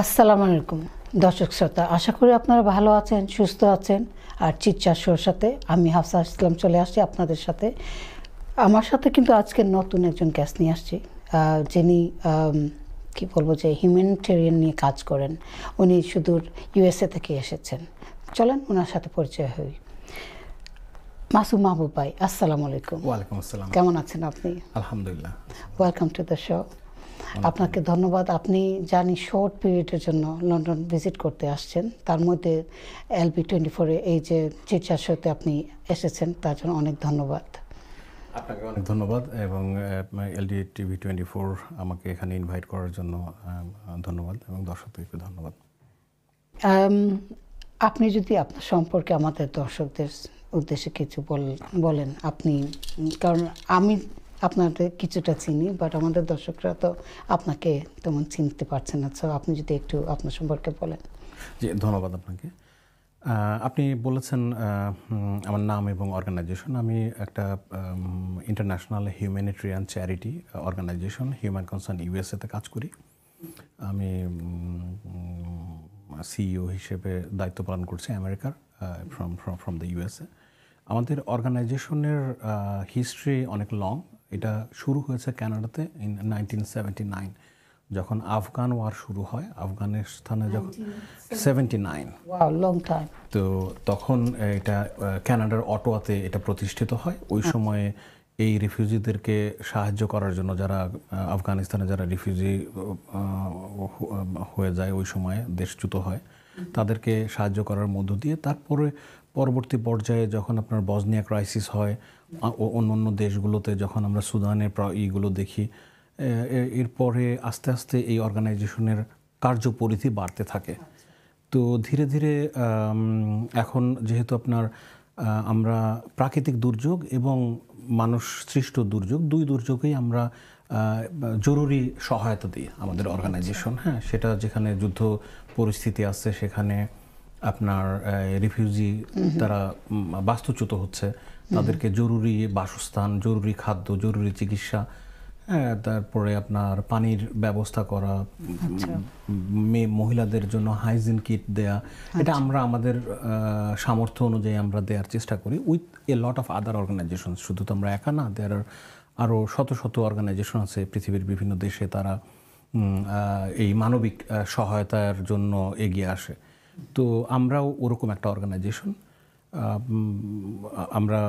আসসালামু আলাইকুম দর্শক শ্রোতা, আশা করি আপনারা ভালো আছেন, সুস্থ আছেন। আর চিটচ্যাট শোর সাথে আমি হাফসা ইসলাম চলে আসছি আপনাদের সাথে। আমার সাথে কিন্তু আজকে নতুন একজন গেস্ট নিয়ে আসছি, যিনি কী বলবো যে হিউম্যানিটেরিয়ান নিয়ে কাজ করেন। উনি সুদূর ইউএসএ থেকে এসেছেন। চলেন ওনার সাথে পরিচয় হই। মাসুম মাহবুব ভাই, আসসালামু আলাইকুম। ওয়ালাইকুম আসসালাম। কেমন আছেন আপনি? আলহামদুলিল্লাহ। Welcome to the show. আপনাকে ধন্যবাদ। আপনি জানি শর্ট পিরিয়ডের জন্য লন্ডন ভিজিট করতে আসছেন, তার মধ্যে LB24-এ এই যে চিটচ্যাট শোতে আপনি এসেছেন, তার জন্য অনেক ধন্যবাদ। আপনাকে অনেক ধন্যবাদ এবং LD-TV24 আমাকে এখানে ইনভাইট করার জন্য ধন্যবাদ এবং দর্শকদেরকে ধন্যবাদ। আপনি যদি আপনার সম্পর্কে আমাদের দর্শকদের উদ্দেশ্যে কিছু বলেন আপনি, কারণ আমি আপনাদের কিছুটা চিনি, বাট আমাদের দর্শকরা তো আপনাকে তেমন চিনতে পারছেন না। সো আপনি যদি একটু আপনার সম্পর্কে বলেন। জি, ধন্যবাদ আপনাকে। আপনি বলেছেন আমার নাম এবং অর্গানাইজেশন। আমি একটা international humanitarian charity organisation Human Concern ইউএসএতে কাজ করি। আমি সিইও হিসেবে দায়িত্ব পালন করছি আমেরিকার ফ্রম দ্য ইউএসএ। আমাদের অর্গানাইজেশনের হিস্ট্রি অনেক লং। এটা শুরু হয়েছে কানাডাতে ইন 1979, যখন আফগান ওয়ার শুরু হয়। আফগানিস্তানে যখন 79, লং টাইম। তো তখন এটা কানাডার অটোয়াতে এটা প্রতিষ্ঠিত হয়। ওই সময়ে এই রিফিউজিদেরকে সাহায্য করার জন্য, যারা আফগানিস্তানে যারা রিফিউজি হয়ে যায়, ওই সময়ে দেশচ্যুত হয়, তাদেরকে সাহায্য করার মধ্য দিয়ে তারপরে পরবর্তী পর্যায়ে যখন আপনার বসনিয়া ক্রাইসিস হয়, অন্য অন্য দেশগুলোতে যখন আমরা সুদানের ইগুলো দেখি, এরপরে আস্তে আস্তে এই অর্গানাইজেশনের কার্যপরিধি বাড়তে থাকে। তো ধীরে ধীরে এখন যেহেতু আপনার আমরা প্রাকৃতিক দুর্যোগ এবং মানুষ সৃষ্ট দুর্যোগ, দুই দুর্যোগেই আমরা জরুরি সহায়তা দিই আমাদের অর্গানাইজেশন। হ্যাঁ, সেটা যেখানে যুদ্ধ পরিস্থিতি আছে, সেখানে আপনার রিফিউজি তারা বাস্তুচ্যুত হচ্ছে, তাদেরকে জরুরি বাসস্থান, জরুরি খাদ্য, জরুরি চিকিৎসা, হ্যাঁ, তারপরে আপনার পানির ব্যবস্থা করা, মহিলাদের জন্য হাইজিন কিট দেয়া, এটা আমরা আমাদের সামর্থ্য অনুযায়ী আমরা দেওয়ার চেষ্টা করি with a lot of other organisation. শুধু তো আমরা একা না, দেয়ার আরও শত শত অর্গানাইজেশন আছে পৃথিবীর বিভিন্ন দেশে, তারা এই মানবিক সহায়তার জন্য এগিয়ে আসে। তো আমরাও ওরকম একটা অর্গানাইজেশন। আমরা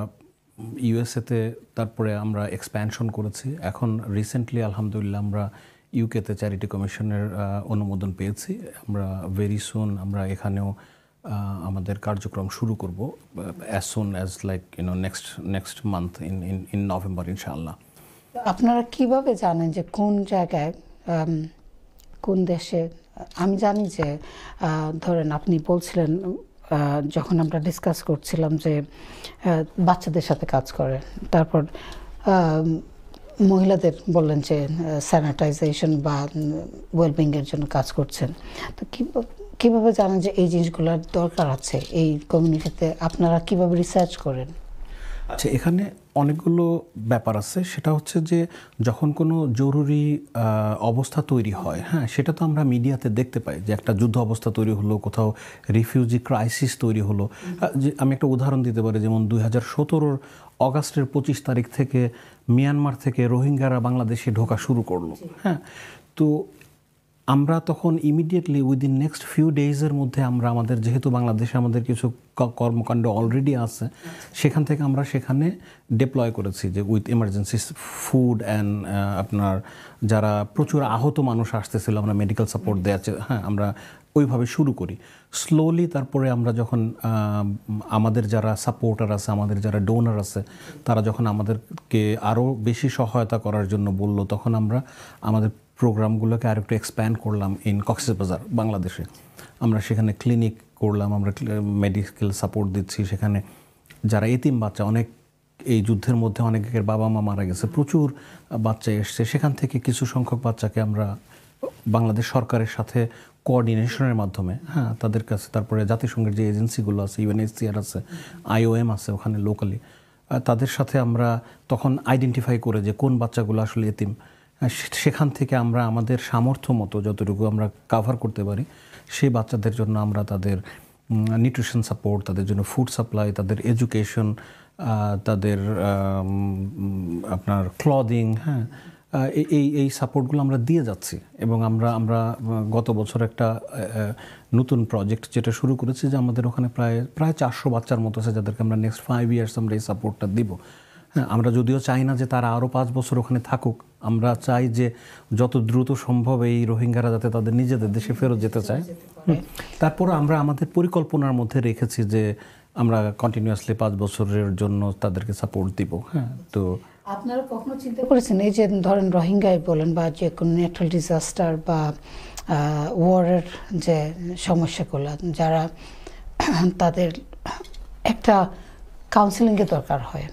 ইউএসএতে তারপরে আমরা এক্সপ্যানশন করেছি। এখন রিসেন্টলি আলহামদুলিল্লাহ আমরা ইউকেতে চ্যারিটি কমিশনের অনুমোদন পেয়েছি। আমরা ভেরি সুন আমরা এখানেও আমাদের কার্যক্রম শুরু করব, as soon as like next month in November ইনশাআল্লাহ। আপনারা কিভাবে জানেন যে কোন জায়গায় কোন দেশে? আমি জানি যে ধরেন আপনি বলছিলেন যখন আমরা ডিসকাস করছিলাম যে বাচ্চাদের সাথে কাজ করে, তারপর মহিলাদের বললেন যে স্যানিটাইজেশন বা ওয়েলবিংয়ের জন্য কাজ করছেন। তো কীভাবে জানেন যে এই জিনিসগুলোর দরকার আছে এই কমিউনিটিতে? আপনারা কিভাবে রিসার্চ করেন? আচ্ছা, এখানে অনেকগুলো ব্যাপার আছে। সেটা হচ্ছে যে যখন কোনো জরুরি অবস্থা তৈরি হয়, হ্যাঁ, সেটা তো আমরা মিডিয়াতে দেখতে পাই যে একটা যুদ্ধ অবস্থা তৈরি হলো, কোথাও রিফিউজি ক্রাইসিস তৈরি হলো। যে আমি একটা উদাহরণ দিতে পারি, যেমন 2017 অগাস্টের 25 তারিখ থেকে মিয়ানমার থেকে রোহিঙ্গারা বাংলাদেশে ঢোকা শুরু করলো। হ্যাঁ, তো আমরা তখন ইমিডিয়েটলি উইদিন নেক্সট ফিউ ডেজের মধ্যে আমরা আমাদের, যেহেতু বাংলাদেশে আমাদের কিছু কর্মকাণ্ড অলরেডি আছে, সেখান থেকে আমরা সেখানে ডিপ্লয় করেছি যে উইথ এমার্জেন্সি ফুড অ্যান্ড আপনার যারা প্রচুর আহত মানুষ আসতেছিল, আমরা মেডিকেল সাপোর্ট দেওয়া, হ্যাঁ, আমরা ওইভাবে শুরু করি স্লোলি। তারপরে আমরা যখন আমাদের যারা সাপোর্টার আছে, আমাদের যারা ডোনার আছে, তারা যখন আমাদেরকে আরও বেশি সহায়তা করার জন্য বলল, তখন আমরা আমাদের প্রোগ্রামগুলোকে আর একটু এক্সপ্যান্ড করলাম ইন কক্সবাজার, বাংলাদেশে। আমরা সেখানে ক্লিনিক করলাম, আমরা মেডিকেল সাপোর্ট দিচ্ছি সেখানে। যারা এতিম বাচ্চা, অনেক এই যুদ্ধের মধ্যে অনেকের বাবা মা মারা গেছে, প্রচুর বাচ্চা এসছে, সেখান থেকে কিছু সংখ্যক বাচ্চাকে আমরা বাংলাদেশ সরকারের সাথে কোঅর্ডিনেশনের মাধ্যমে, হ্যাঁ, তাদের কাছে, তারপরে জাতিসংঘের যে এজেন্সিগুলো আছে, UNHCR আছে, IOM আছে ওখানে লোকালি, তাদের সাথে আমরা তখন আইডেন্টিফাই করে যে কোন বাচ্চাগুলো আসলে এতিম, সেখান থেকে আমরা আমাদের সামর্থ্য মতো যতটুকু আমরা কাভার করতে পারি সেই বাচ্চাদের জন্য আমরা তাদের নিউট্রিশন সাপোর্ট, তাদের জন্য ফুড সাপ্লাই, তাদের এডুকেশন, তাদের আপনার ক্লদিং, হ্যাঁ, এই সাপোর্টগুলো আমরা দিয়ে যাচ্ছি। এবং আমরা গত বছর একটা নতুন প্রজেক্ট যেটা শুরু করেছি যে আমাদের ওখানে প্রায় 400 বাচ্চার মতো আছে যাদেরকে আমরা নেক্সট 5 ইয়ার্স আমরা এই সাপোর্টটা দিব। হ্যাঁ, আমরা যদিও চাই না যে তারা আরও 5 বছর ওখানে থাকুক, আমরা চাই যে যত দ্রুত সম্ভব এই রোহিঙ্গারা যাতে তাদের নিজেদের দেশে ফেরত যেতে চায়। তারপর আমরা আমাদের পরিকল্পনার মধ্যে রেখেছি যে আমরা কন্টিনিউয়াসলি 5 বছরের জন্য তাদেরকে সাপোর্ট দিব। হ্যাঁ, তো আপনারা কখনো চিন্তা করেছেন এই যে ধরেন রোহিঙ্গাই বলেন বা যে কোনো ন্যাচারাল ডিজাস্টার বা ওয়ারের যে সমস্যাগুলো, যারা তাদের একটা কাউন্সেলিংয়ের দরকার হয়,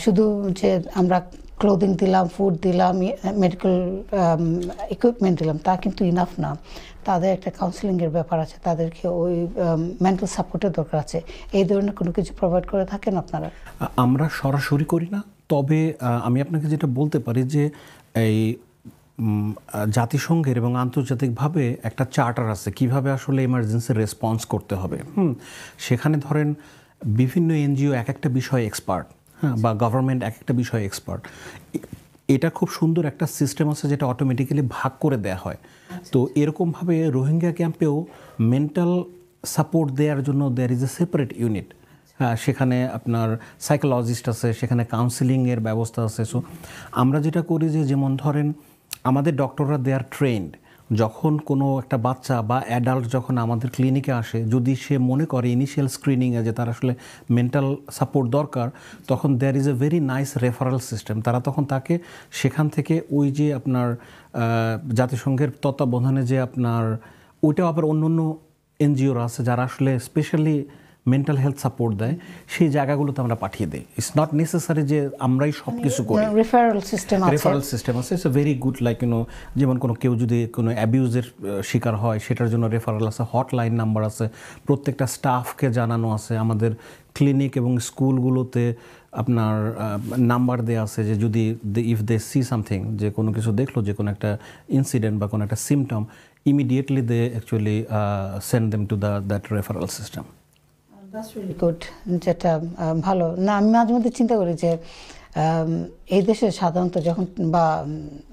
শুধু যে আমরা ক্লোদিং দিলাম, ফুড দিলাম, মেডিকেল ইকুইপমেন্ট দিলাম তা কিন্তু ইনাফ না। তাদের একটা কাউন্সেলিংয়ের ব্যাপার আছে, তাদেরকে ওই মেন্টাল সাপোর্টের দরকার আছে। এই ধরনের কোনো কিছু প্রোভাইড করে থাকেন আপনারা? আমরা সরাসরি করি না, তবে আমি আপনাকে যেটা বলতে পারি যে এই জাতিসংঘের এবং আন্তর্জাতিকভাবে একটা চার্টার আছে কিভাবে আসলে এমার্জেন্সি রেসপন্স করতে হবে। সেখানে ধরেন বিভিন্ন এনজিও এক একটা বিষয়ে এক্সপার্ট, হ্যাঁ, বা গভর্নমেন্ট এক একটা বিষয়ে এক্সপার্ট। এটা খুব সুন্দর একটা সিস্টেম আছে যেটা অটোমেটিক্যালি ভাগ করে দেয়া হয়। তো এরকমভাবে রোহিঙ্গা ক্যাম্পেও মেন্টাল সাপোর্ট দেওয়ার জন্য there is a separate unit. হ্যাঁ, সেখানে আপনার সাইকোলজিস্ট আছে, সেখানে কাউন্সিলিংয়ের ব্যবস্থা আছে। সো আমরা যেটা করি যে যেমন ধরেন আমাদের ডক্টররা দে আর ট্রেন্ড, যখন কোনো একটা বাচ্চা বা অ্যাডাল্ট যখন আমাদের ক্লিনিকে আসে, যদি সে মনে করে ইনিশিয়াল স্ক্রিনিংয়ে যে তার আসলে মেন্টাল সাপোর্ট দরকার, তখন there is a very nice referral system. তারা তখন তাকে সেখান থেকে ওই যে আপনার জাতিসংঘের তত্ত্বাবধানে যে আপনার ওইটাও আবার অন্য অন্য এনজিওরা আছে যারা আসলে স্পেশালি মেন্টাল হেলথ সাপোর্ট দেয়, সেই জায়গাগুলোতে আমরা পাঠিয়ে দিই। ইটস নট নেসেসারি যে আমরাই সব কিছু করি। রেফারেল সিস্টেম আছে, it's a very good, like যেমন কেউ যদি কোনো অ্যাবিউজের শিকার হয় সেটার জন্য রেফারেল আছে, হটলাইন নাম্বার আছে, প্রত্যেকটা স্টাফকে জানানো আছে। আমাদের ক্লিনিক এবং স্কুলগুলোতে আপনার নাম্বার দেওয়া আছে যে যদি ইফ দে সি সামথিং, যে কোনো কিছু দেখলো, যে কোনো একটা ইনসিডেন্ট বা কোনো একটা symptom, immediately they actually send them to that referral system. That's really good, যেটা ভালো না। আমি মাঝে মধ্যে চিন্তা করি যে এই দেশে সাধারণত যখন বা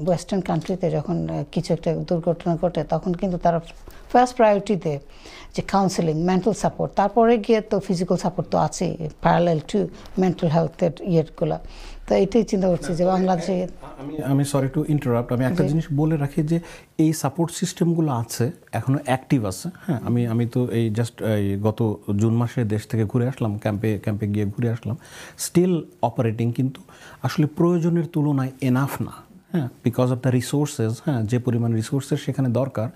ওয়েস্টার্ন কান্ট্রিতে যখন কিছু একটা দুর্ঘটনা ঘটে, তখন কিন্তু তারা ফার্স্ট প্রায়োরিটি দেয় যে কাউন্সেলিং, মেন্টাল সাপোর্ট, তারপরে গিয়ে তো ফিজিক্যাল সাপোর্ট তো আছেই প্যারালেল টু মেন্টাল হেলথের ইয়েগুলো। তো এটাই চিন্তা করছি যে বাংলাদেশে আমি সরি টু ইন্টারাপ্ট, আমি একটা জিনিস বলে রাখি যে এই সাপোর্ট সিস্টেমগুলো আছে, এখনও অ্যাক্টিভ আছে। হ্যাঁ, আমি তো এই জাস্ট এই গত জুন মাসে দেশ থেকে ঘুরে আসলাম, ক্যাম্পে গিয়ে ঘুরে আসলাম, স্টিল অপারেটিং, কিন্তু আসলে প্রয়োজনের তুলনায় এনাফ না। হ্যাঁ, বিকজ অফ দ্য রিসোর্সেস, হ্যাঁ, যে পরিমাণ রিসোর্সেস সেখানে দরকার,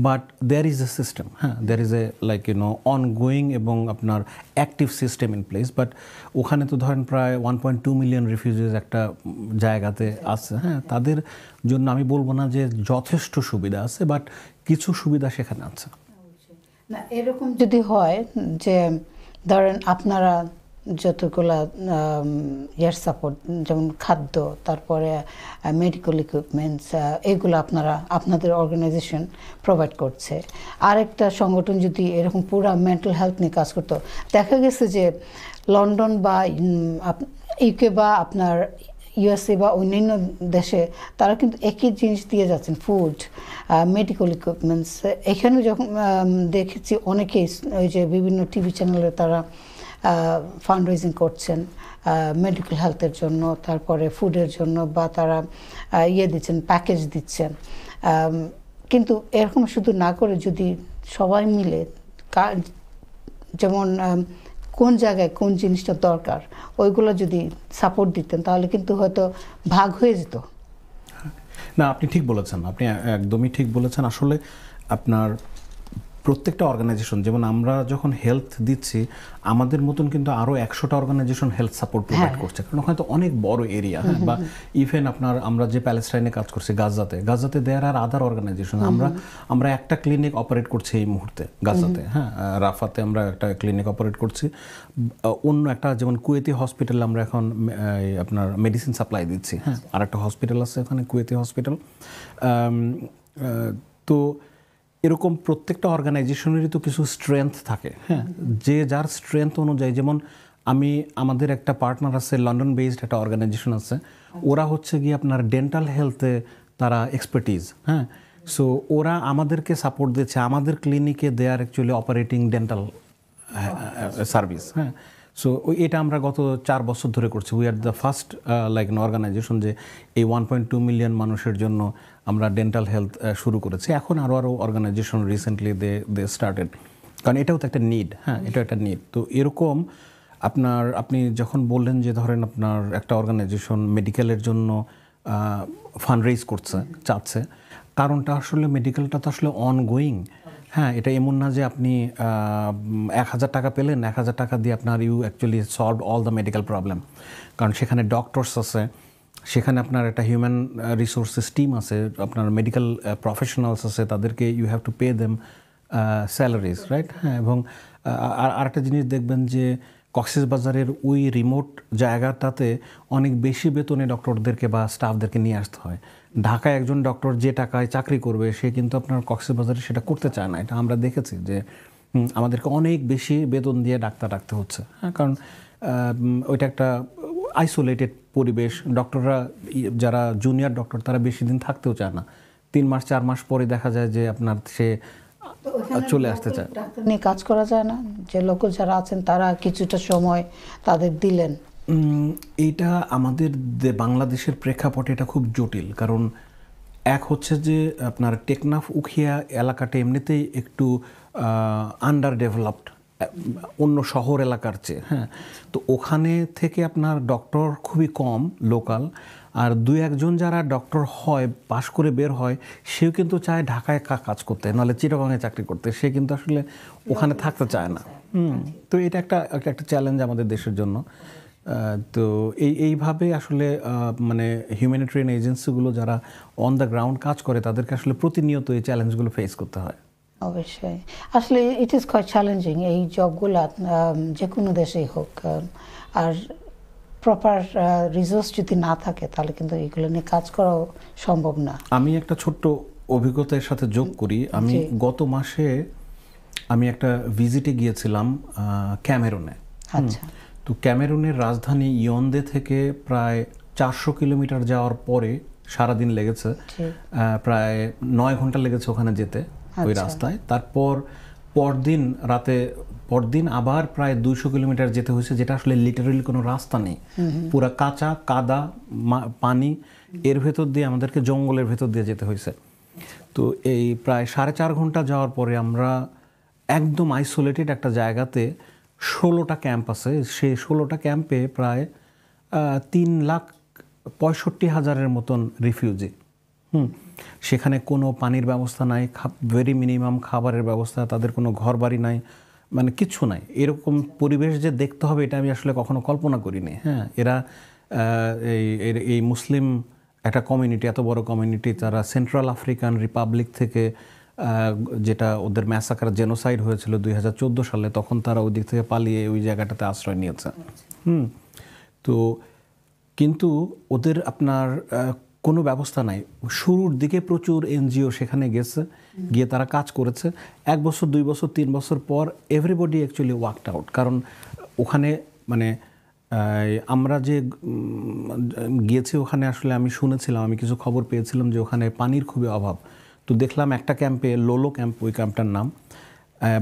but there is a system, হ্যাঁ, there is a like ongoing এবং আপনার active system in place. But ওখানে তো ধরেন প্রায় 1.2 মিলিয়ন রিফিউজিজ একটা জায়গাতে আছে। হ্যাঁ, তাদের জন্য আমি বলবো না যে যথেষ্ট সুবিধা আছে, বাট কিছু সুবিধা সেখানে আছে। না, এরকম যদি হয় যে ধরেন আপনারা যতগুলা ইয়ার সাপোর্ট, যেমন খাদ্য, তারপরে মেডিকেল ইকুইপমেন্টস, এগুলো আপনাদের অর্গানাইজেশন প্রোভাইড করছে, আরেকটা সংগঠন যদি এরকম পুরো মেন্টাল হেলথ নিয়ে কাজ করতো, দেখা গেছে যে লন্ডন বা ইউকে বা আপনার ইউএসএ বা অন্যান্য দেশে তারা কিন্তু একই জিনিস দিয়ে যাচ্ছেন, ফুড, মেডিকেল ইকুইপমেন্টস। এখানে যখন দেখেছি অনেকেই ওই যে বিভিন্ন টিভি চ্যানেলে তারা ফান্ড রেজিং করছেন মেডিকেল হেলথের জন্য, তারপরে ফুডের জন্য, বা তারা দিচ্ছেন, প্যাকেজ দিচ্ছেন। কিন্তু এরকম শুধু না করে যদি সবাই মিলে যেমন কোন জায়গায় কোন জিনিসটা দরকার ওইগুলো যদি সাপোর্ট দিতেন, তাহলে কিন্তু হয়তো ভাগ হয়ে যেত। না, আপনি ঠিক বলেছেন, আপনি একদমই ঠিক বলেছেন। আসলে আপনার প্রত্যেকটা অর্গানাইজেশন, যেমন আমরা যখন হেলথ দিচ্ছি আমাদের মতন কিন্তু আরও 100টা অর্গানাইজেশন হেলথ সাপোর্ট প্রোভাইড করছে, কারণ ওখানে তো অনেক বড় এরিয়া। হ্যাঁ, বা ইভেন আমরা যে প্যালেস্টাইনে কাজ করছি গাজাতে দেয়ার আর আদার অর্গানাইজেশন, আমরা একটা ক্লিনিক অপারেট করছি এই মুহূর্তে গাজাতে। হ্যাঁ, রাফাতে আমরা একটা ক্লিনিক অপারেট করছি। অন্য একটা যেমন কুয়েতি হসপিটালে আমরা এখন আপনার মেডিসিন সাপ্লাই দিচ্ছি। হ্যাঁ, আর একটা হসপিটাল আছে ওখানে, কুয়েতি হসপিটাল। তো এরকম প্রত্যেকটা অর্গানাইজেশনেরই তো কিছু স্ট্রেংথ থাকে। হ্যাঁ, যে যার স্ট্রেংথ অনুযায়ী, যেমন আমাদের একটা পার্টনার আছে লন্ডন বেসড একটা অর্গানাইজেশন আছে, ওরা হচ্ছে গিয়ে আপনার ডেন্টাল হেলথে তারা এক্সপার্টিজ। হ্যাঁ, সো ওরা আমাদেরকে সাপোর্ট দিচ্ছে, আমাদের ক্লিনিকে they are actually operating dental service. হ্যাঁ, সো এটা আমরা গত 4 বছর ধরে করছি। We are the first like an organisation যে এই 1.2 মিলিয়ন মানুষের জন্য আমরা ডেন্টাল হেলথ শুরু করেছি। এখন আরও অর্গানাইজেশন রিসেন্টলি দে স্টার্টেড, কারণ এটাও তো একটা নিড। হ্যাঁ, এটাও একটা নিড। তো এরকম আপনি যখন বললেন যে ধরেন আপনার একটা অর্গানাইজেশন মেডিকেলের জন্য ফান্ড রেইজ চাচ্ছে, কারণটা আসলে মেডিকেলটা তো আসলে অনগোয়িং। হ্যাঁ, এটা এমন না যে আপনি 1000 টাকা পেলেন, 1000 টাকা দিয়ে আপনার you actually solve all the medical problem. কারণ সেখানে ডক্টরস আছে, সেখানে আপনার একটা হিউম্যান রিসোর্সেস টিম আছে, আপনার মেডিকেল প্রফেশনালস আছে, তাদেরকে you have to pay them salaries, right? হ্যাঁ, এবং আরেকটা জিনিস দেখবেন যে কক্সবাজারের ওই রিমোট জায়গাটাতে অনেক বেশি বেতনে ডক্টরদেরকে বা স্টাফদেরকে নিয়ে আসতে হয়। ঢাকায় একজন ডক্টর যে টাকায় চাকরি করবে সে কিন্তু আপনার কক্সবাজারে সেটা করতে চায় না। এটা আমরা দেখেছি যে আমাদেরকে অনেক বেশি বেতন দিয়ে ডাক্তার রাখতে হচ্ছে। হ্যাঁ, কারণ ওইটা একটা আইসোলেটেড পরিবেশ। ডক্টররা যারা জুনিয়র ডক্টর তারা বেশি দিন থাকতেও চায় না। 3 মাস 4 মাস পরে দেখা যায় যে আপনার সে চলে আসতে চায়। নিয়ে কাজ করা যায় না, যে লোকাল যারা আছেন তারা কিছুটা সময় তাদের দিলেন। এইটা আমাদের বাংলাদেশের প্রেক্ষাপটে এটা খুব জটিল, কারণ এক হচ্ছে যে আপনার টেকনাফ উখিয়া এলাকাটা এমনিতেই একটু আন্ডার ডেভেলপড অন্য শহর এলাকার চেয়ে। হ্যাঁ, তো ওখানে থেকে আপনার ডক্টর খুবই কম লোকাল, আর 2-1জন যারা ডক্টর হয় পাশ করে বের হয় সেও কিন্তু চায় ঢাকায় কাজ করতে, নাহলে চিটাগংয়ে চাকরি করতে। সে কিন্তু আসলে ওখানে থাকতে চায় না। তো এটা একটা চ্যালেঞ্জ আমাদের দেশের জন্য। তো এইভাবে আসলে মানে হিউম্যানিটেরিয়ান এজেন্সিগুলো যারা অন দ্য গ্রাউন্ড কাজ করে তাদেরকে আসলে প্রতিনিয়ত এই চ্যালেঞ্জগুলো ফেস করতে হয়। অবশ্যই, আসলে ইট ইজ কোয়াইট চ্যালেঞ্জিং এই জবগুলো, যে কোনো দেশেই হোক। আর প্রপার রিসোর্স যদি না থাকে তাহলে কিন্তু এগুলো নিয়ে কাজ করাও সম্ভব না। আমি একটা ছোট্ট অভিজ্ঞতার সাথে যোগ করি। আমি গত মাসে আমি একটা ভিজিটে গিয়েছিলাম ক্যামেরুনে। আচ্ছা, তো ক্যামেরুনের রাজধানী ইয়ন্দে থেকে প্রায় 400 কিলোমিটার যাওয়ার পরে সারাদিন লেগেছে, প্রায় 9 ঘন্টা লেগেছে ওখানে যেতে ওই রাস্তায়। তারপর পরদিন আবার প্রায় 200 কিলোমিটার যেতে হয়েছে, যেটা আসলে লিটারালি কোনো রাস্তা নেই, পুরা কাঁচা কাদা পানি, এর ভেতর দিয়ে আমাদেরকে জঙ্গলের ভেতর দিয়ে যেতে হয়েছে। তো এই প্রায় 4.5 ঘন্টা যাওয়ার পরে আমরা একদম আইসোলেটেড একটা জায়গাতে 16টা ক্যাম্প আছে, সেই 16টা ক্যাম্পে প্রায় 3,65,000-এর মতন রিফিউজি। সেখানে কোনো পানির ব্যবস্থা নাই, ভেরি মিনিমাম খাবারের ব্যবস্থা, তাদের কোনো ঘর বাড়ি নাই, মানে কিচ্ছু নাই। এরকম পরিবেশ যে দেখতে হবে এটা আমি আসলে কখনো কল্পনা করিনি। হ্যাঁ, এরা এই মুসলিম একটা কমিউনিটি, এত বড় কমিউনিটি, তারা সেন্ট্রাল আফ্রিকান রিপাবলিক থেকে, যেটা ওদের ম্যাসাকার জেনোসাইড হয়েছিল 2014 সালে, তখন তারা ওই দিক থেকে পালিয়ে ওই জায়গাটাতে আশ্রয় নিয়েছে। তো কিন্তু ওদের আপনার কোনো ব্যবস্থা নাই। শুরুর দিকে প্রচুর এনজিও সেখানে গেছে, গিয়ে তারা কাজ করেছে। 1 বছর 2 বছর 3 বছর পর এভরিবডি অ্যাকচুয়ালি ওয়ার্কড আউট। কারণ ওখানে মানে আমরা যে গিয়েছি ওখানে আসলে আমি শুনেছিলাম, আমি কিছু খবর পেয়েছিলাম যে ওখানে পানির খুবই অভাব। তো দেখলাম একটা ক্যাম্পে, লোলো ক্যাম্প ওই ক্যাম্পটার নাম,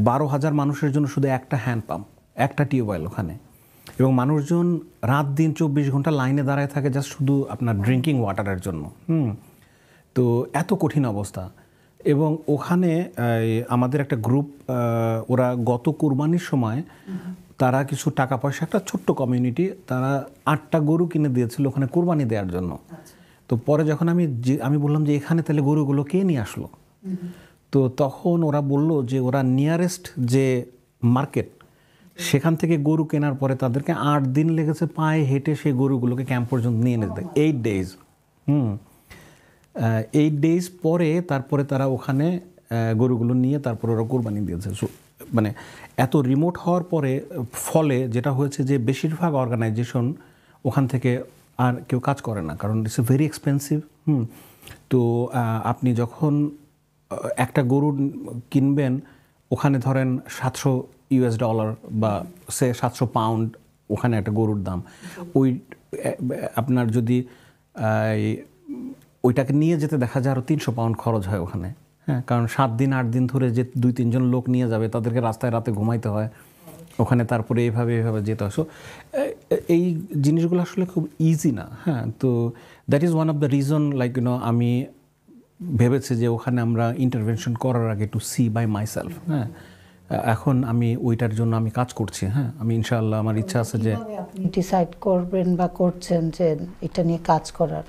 12,000 মানুষের জন্য শুধু একটা হ্যান্ড পাম্প, একটা টিউবওয়েল ওখানে, এবং মানুষজন রাত দিন 24 ঘন্টা লাইনে দাঁড়ায় থাকে জাস্ট শুধু আপনার ড্রিঙ্কিং ওয়াটারের জন্য। তো এত কঠিন অবস্থা। এবং ওখানে আমাদের একটা গ্রুপ, ওরা গত কুরবানির সময় তারা কিছু টাকা পয়সা, একটা ছোট্ট কমিউনিটি, তারা 8টা গরু কিনে দিয়েছিল ওখানে কুরবানি দেওয়ার জন্য। তো পরে যখন আমি বললাম যে এখানে তাহলে গরুগুলো কে নিয়ে আসলো, তো তখন ওরা বলল যে ওরা নিয়ারেস্ট যে মার্কেট সেখান থেকে গরু কেনার পরে তাদেরকে 8 দিন লেগেছে পায়ে হেঁটে সেই গরুগুলোকে ক্যাম্প পর্যন্ত নিয়ে যেতে, 8 days। 8 days পরে তারপরে তারা ওখানে গরুগুলো নিয়ে তারপরে ওরা কোরবানি দিয়েছে। সো মানে এত রিমোট হওয়ার পরে ফলে যেটা হয়েছে যে বেশিরভাগ অর্গানাইজেশন ওখান থেকে আর কেউ কাজ করে না, কারণ ইটস ভেরি এক্সপেন্সিভ। তো আপনি যখন একটা গরু কিনবেন ওখানে ধরেন $700 বা সে 700 পাউন্ড ওখানে একটা গরুর দাম। ওই আপনার যদি ওইটাকে নিয়ে যেতে দেখা যায় আরও 300 পাউন্ড খরচ হয় ওখানে। হ্যাঁ, কারণ 7 দিন 8 দিন ধরে যে 2-3 জন লোক নিয়ে যাবে তাদেরকে রাস্তায় রাতে ঘুমাইতে হয় ওখানে, তারপরে এইভাবে যেতে হয়। সো এই জিনিসগুলো আসলে খুব ইজি না। হ্যাঁ, তো that is one of the reason like আমি ভেবেছি যে ওখানে আমরা ইন্টারভেনশন করার আগে টু সি বাই মাইসেলফ। হ্যাঁ, এখন আমি ওইটার জন্য আমি কাজ করছি। হ্যাঁ, আমি ইনশাআল্লাহ আমার ইচ্ছা আছে যে ডিসাইড করবেন বা করছেন যে এটা নিয়ে কাজ করার।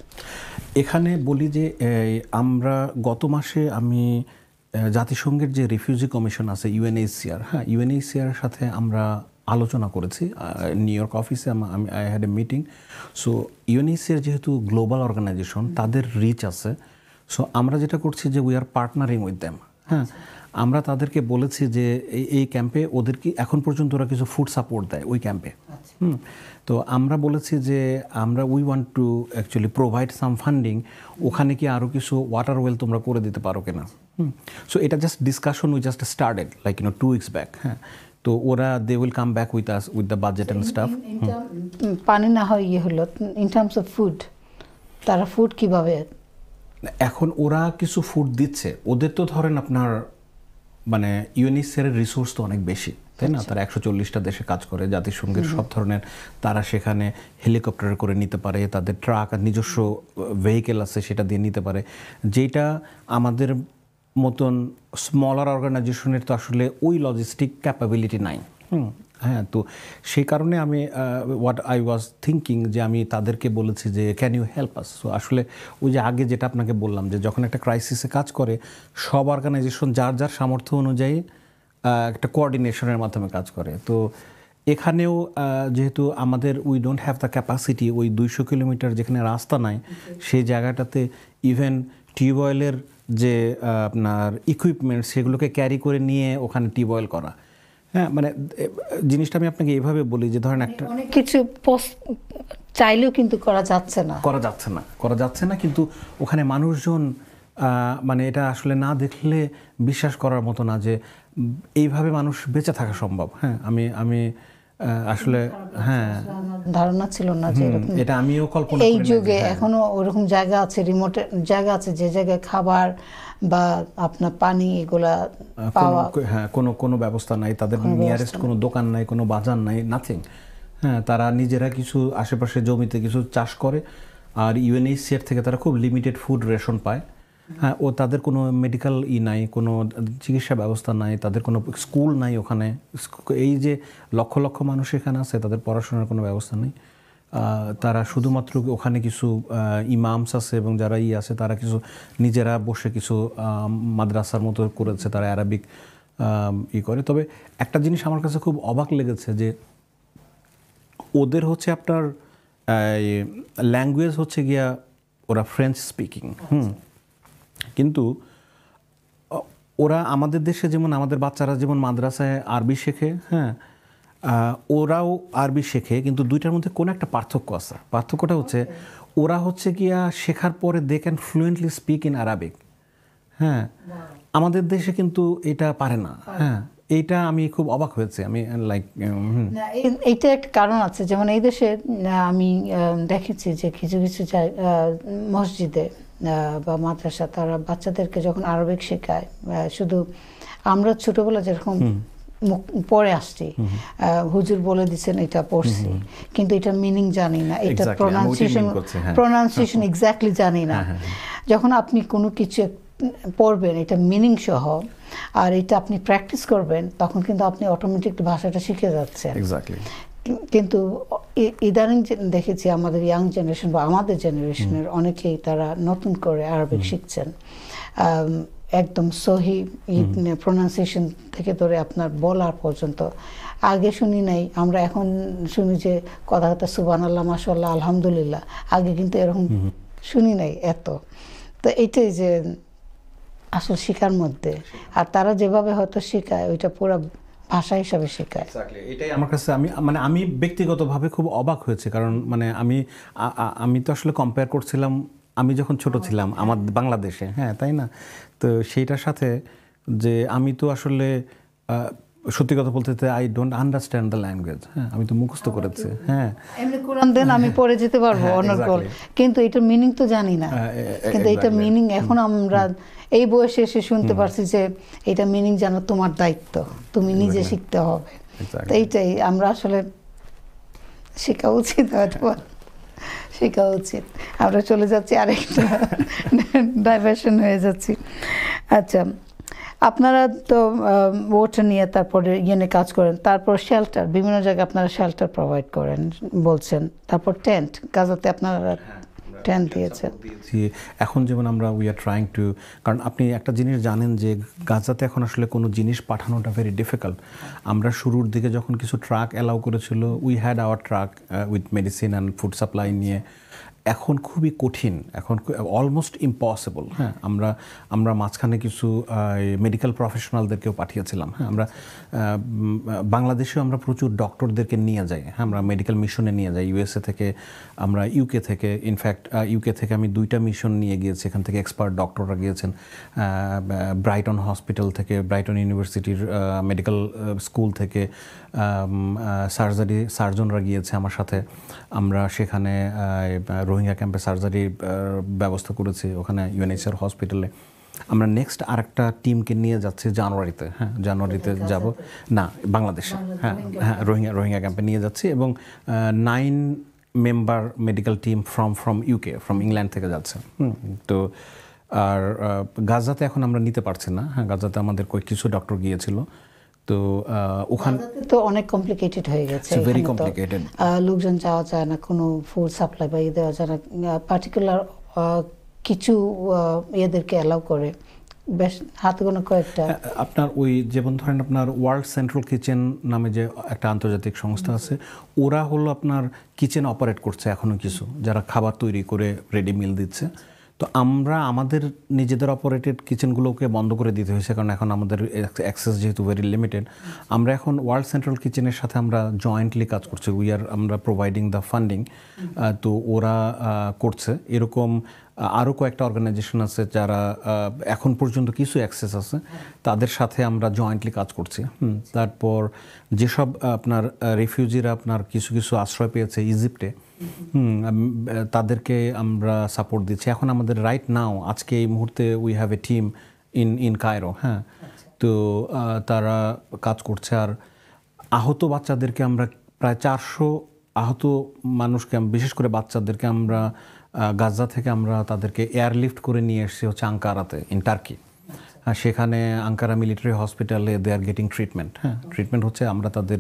এখানে বলি যে আমরা গত মাসে আমি জাতিসংঘের যে রিফিউজি কমিশন আছে ইউএনএইচসিআর, হ্যাঁ, ইউএনএইচসিআরের সাথে আমরা আলোচনা করেছি নিউ ইয়র্ক অফিসে। আমি I had a meeting. So UNHCR যেহেতু গ্লোবাল অর্গানাইজেশন, তাদের রিচ আছে। সো আমরা যেটা করছি যে we are partnering with them. হ্যাঁ, আমরা তাদেরকে বলেছি যে এই ক্যাম্পে ওদেরকে এখন পর্যন্ত ওরা কিছু ফুড সাপোর্ট দেয় ওই ক্যাম্পে। তো আমরা বলেছি যে আমরা we want to actually provide some funding, ওখানে কি আরও কিছু ওয়াটার ওয়েল তোমরা করে দিতে পারো কিনা। সো এটা just discussion we just started like 2 weeks ব্যাক। হ্যাঁ, তো ওরা they will come back with us with the budget and staff. পানি না হয় হলো ইন টার্মস অফ ফুড, তারা ফুড কিভাবে এখন ওরা কিছু ফুড দিচ্ছে। ওদের তো ধরেন আপনার মানে ইউএনএইচসিআরের রিসোর্স তো অনেক বেশি, তাই না? তারা 140টা দেশে কাজ করে, জাতিসংঘের সব ধরনের তারা সেখানে হেলিকপ্টার করে নিতে পারে, তাদের ট্রাক আর নিজস্ব ভেহিকেল আছে সেটা দিয়ে নিতে পারে, যেটা আমাদের মতন স্মলার অর্গানাইজেশনের তো আসলে ওই লজিস্টিক ক্যাপাবিলিটি নাই। হ্যাঁ, তো সেই কারণে আমি হোয়াট আই ওয়াজ থিঙ্কিং যে আমি তাদেরকে বলেছি যে can you help us. So আসলে ওই যে আগে যেটা আপনাকে বললাম যে যখন একটা ক্রাইসিসে কাজ করে সব অর্গানাইজেশন যার যার সামর্থ্য অনুযায়ী একটা কোঅর্ডিনেশনের মাধ্যমে কাজ করে। তো এখানেও যেহেতু আমাদের we don't have the capacity, ওই 200 কিলোমিটার যেখানে রাস্তা নাই সেই জায়গাটাতে ইভেন টিউবওয়েলের যে আপনার ইকুইপমেন্ট সেগুলোকে ক্যারি করে নিয়ে ওখানে টিউবওয়েল করা। হ্যাঁ, মানে জিনিসটা আমি আপনাকে এইভাবে বলি যে ধরেন একটা অনেক কিছু চাইলেও কিন্তু করা যাচ্ছে না, কিন্তু ওখানে মানুষজন মানে এটা আসলে না দেখলে বিশ্বাস করার মতো না যে এইভাবে মানুষ বেঁচে থাকা সম্ভব। হ্যাঁ, আমি আসলে হ্যাঁ ধারণা ছিল না যে এটা আমিও কল্পনা এই যুগে এখনো ওরকম জায়গা আছে, রিমোট জায়গা আছে যে জায়গায় খাবার বা আপনার পানি এগুলা পাওয়া, হ্যাঁ, কোনো ব্যবস্থা নাই, তাদের নিয়ারেস্ট কোনো দোকান নাই, কোনো বাজার নাই, নাথিং। হ্যাঁ, তারা নিজেরা কিছু আশেপাশে জমিতে কিছু চাষ করে, আর ইউএনএইচসিআর থেকে তারা খুব লিমিটেড ফুড রেশন পায়। হ্যাঁ, ও তাদের কোনো মেডিকেল নাই, কোনো চিকিৎসা ব্যবস্থা নাই, তাদের কোনো স্কুল নাই ওখানে। এই যে লক্ষ লক্ষ মানুষ এখানে আছে তাদের পড়াশোনার কোনো ব্যবস্থা নেই। তারা শুধুমাত্র ওখানে কিছু ইমামস আছে এবং যারা আছে তারা কিছু নিজেরা বসে কিছু মাদ্রাসার মতো করেছে, তারা অ্যারাবিক করে। তবে একটা জিনিস আমার কাছে খুব অবাক লেগেছে যে ওদের হচ্ছে আপনার ল্যাঙ্গুয়েজ হচ্ছে গিয়া ওরা ফ্রেঞ্চ স্পিকিং। কিন্তু ওরা আমাদের দেশে যেমন আমাদের বাচ্চারা যেমন মাদ্রাসায় আরবি শেখে, হ্যাঁ, ওরাও আরবি শেখে, কিন্তু দুইটার মধ্যে কোনো একটা পার্থক্য আছে। পার্থক্যটা হচ্ছে ওরা হচ্ছে গিয়া শেখার পরে they can fluently speak in Arabic. হ্যাঁ, আমাদের দেশে কিন্তু এটা পারে না। হ্যাঁ, এইটা আমি খুব অবাক হয়েছে। আমি লাইক এইটা একটা কারণ আছে, যেমন এই দেশে আমি দেখেছি যে কিছু কিছু মসজিদে বা মাদ্রাসা তারা বাচ্চাদেরকে যখন আরবিক শেখায়, শুধু আমরা ছোটবেলা যেরকম পড়ে হুজুর বলে দিচ্ছেন এটা পড়ছি, কিন্তু এটা মিনিং জানি না, এটা প্রনাউন্সিয়েশন এক্স্যাক্টলি জানি না। যখন আপনি কোনো কিছু পড়বেন এটা মিনিং সহ আর এটা আপনি প্র্যাকটিস করবেন, তখন কিন্তু আপনি অটোমেটিক ভাষাটা শিখে যাচ্ছেন। কিন্তু ইদানিং দেখেছি আমাদের ইয়াং জেনারেশন বা আমাদের জেনারেশনের অনেকেই তারা নতুন করে আরবিক শিখছেন। একদম সহি প্রোনাউন্সিয়েশন থেকে ধরে আপনার বলার পর্যন্ত আগে শুনি নাই, আমরা এখন শুনি যে কথা সুবহানাল্লাহ মাশাআল্লাহ আলহামদুলিল্লাহ, আগে কিন্তু এরকম শুনি নাই এত। তো এইটাই যে আসল শিখার মধ্যে, আর তারা যেভাবে হয়তো শেখায় ওইটা পুরো ভাষা হিসাবে শেখায়। এটাই আমার কাছে আমি ব্যক্তিগতভাবে খুব অবাক হয়েছে, কারণ মানে আমি তো আসলে কম্পেয়ার করছিলাম আমি যখন ছোট ছিলাম আমার বাংলাদেশে, হ্যাঁ তাই না, তো সেইটার সাথে যে আমি তো আসলে সত্যি কথা বলতে I don't understand the language. হ্যাঁ, আমি তো মুখস্থ করেছি। হ্যাঁ, এমনি কোরআন দেন আমি পড়ে যেতে পারবো অনর্গল, কিন্তু এটার মিনিং তো জানি না। কিন্তু এটার মিনিং এখন আমরা এই বয়সে এসে শুনতে পারছি যে এটা মিনিং জানো তোমার দায়িত্ব, তুমি নিজে শিখতে হবে। তো এইটাই আমরা আসলে শেখা উচিত, হয়তো শেখা উচিত। আমরা চলে যাচ্ছি আরেকটা ডাইভার্সন হয়ে যাচ্ছি। আচ্ছা, আপনারা তো ওটা নিয়ে তারপরে নিয়ে কাজ করেন, তারপর শেল্টার, বিভিন্ন জায়গায় আপনারা শেল্টার প্রোভাইড করেন বলছেন, তারপর টেন্ট, গাজাতে আপনারা টেন্ট দিয়েছেন। এখন যেমন আমরা উই আর ট্রাইং টু, কারণ আপনি একটা জিনিস জানেন যে গাজাতে এখন আসলে কোনো জিনিস পাঠানোটা ভেরি ডিফিকাল্ট। আমরা শুরুর দিকে যখন কিছু ট্রাক অ্যালাউ করেছিল, we had our truck with medicine and food supply নিয়ে, এখন খুবই কঠিন, এখন অলমোস্ট ইম্পসিবল। হ্যাঁ, আমরা মাঝখানে কিছু মেডিকেল প্রফেশনালদেরকেও পাঠিয়েছিলাম। হ্যাঁ, আমরা বাংলাদেশেও আমরা প্রচুর ডক্টরদেরকে নিয়ে যাই। হ্যাঁ, আমরা মেডিকেল মিশনে নিয়ে যাই, ইউএসএ থেকে, আমরা ইউকে থেকে, ইনফ্যাক্ট ইউকে থেকে আমি 2টা মিশন নিয়ে গিয়েছি, এখান থেকে এক্সপার্ট ডক্টররা গিয়েছেন। ব্রাইটন হসপিটাল থেকে, ব্রাইটন ইউনিভার্সিটির মেডিকেল স্কুল থেকে সার্জনরা গিয়েছে আমার সাথে। আমরা সেখানে রোহিঙ্গা ক্যাম্পে সার্জারি ব্যবস্থা করেছি ওখানে ইউএনএইচসিআর হসপিটালে। আমরা নেক্সট আরেকটা টিমকে নিয়ে যাচ্ছি জানুয়ারিতে। হ্যাঁ, জানুয়ারিতে যাব না বাংলাদেশে। হ্যাঁ হ্যাঁ, রোহিঙ্গা ক্যাম্পে নিয়ে যাচ্ছি, এবং 9 member medical team from UK, from England থেকে যাচ্ছে। তো আর গাজাতে এখন আমরা নিতে পারছি না। হ্যাঁ, গাজাতে আমাদের কিছু ডক্টর গিয়েছিল, তো ওখানে তো অনেক কমপ্লিকেটেড হয়ে গেছে, ভেরি কমপ্লিকেটেড, লোকজন যাওয়া যায় না, কোনো ফুড সাপ্লাই বা দেওয়া যায় না, পার্টিকুলার কিছু এদেরকে অ্যালাউ করে, বেশ হাতে গোনা কয়েকটা। আপনার ওই যেমন ধরেন আপনার ওয়ার্ল্ড সেন্ট্রাল কিচেন নামে যে একটা আন্তর্জাতিক সংস্থা আছে, ওরা হলো আপনার কিচেন অপারেট করছে এখনও কিছু, যারা খাবার তৈরি করে রেডি মিল দিচ্ছে। তো আমরা আমাদের নিজেদের অপারেটেড কিচেনগুলোকে বন্ধ করে দিতে হয়েছে, কারণ এখন আমাদের অ্যাক্সেস যেহেতু ভেরি লিমিটেড। আমরা এখন ওয়ার্ল্ড সেন্ট্রাল কিচেনের সাথে আমরা জয়েন্টলি কাজ করছি, আমরা প্রোভাইডিং দ্য ফান্ডিং, তো ওরা করছে। এরকম আরও কয়েকটা অর্গানাইজেশন আছে যারা এখন পর্যন্ত কিছু অ্যাক্সেস আছে, তাদের সাথে আমরা জয়েন্টলি কাজ করছি। তারপর যেসব আপনার রিফিউজিরা আপনার কিছু কিছু আশ্রয় পেয়েছে ইজিপ্টে, তাদেরকে আমরা সাপোর্ট দিচ্ছি। এখন আমাদের রাইট নাও আজকে এই মুহূর্তে we have A team in Cairo. হ্যাঁ, তো তারা কাজ করছে। আর আহত বাচ্চাদেরকে আমরা প্রায় 400 আহত মানুষকে, বিশেষ করে বাচ্চাদেরকে আমরা গাজা থেকে আমরা তাদেরকে এয়ারলিফট করে নিয়ে এসেছি হচ্ছে আঙ্কারাতে, ইন টার্কি। সেখানে আঙ্কারা মিলিটারি হসপিটালে দে আর গেটিং ট্রিটমেন্ট। হ্যাঁ, ট্রিটমেন্ট হচ্ছে, আমরা তাদের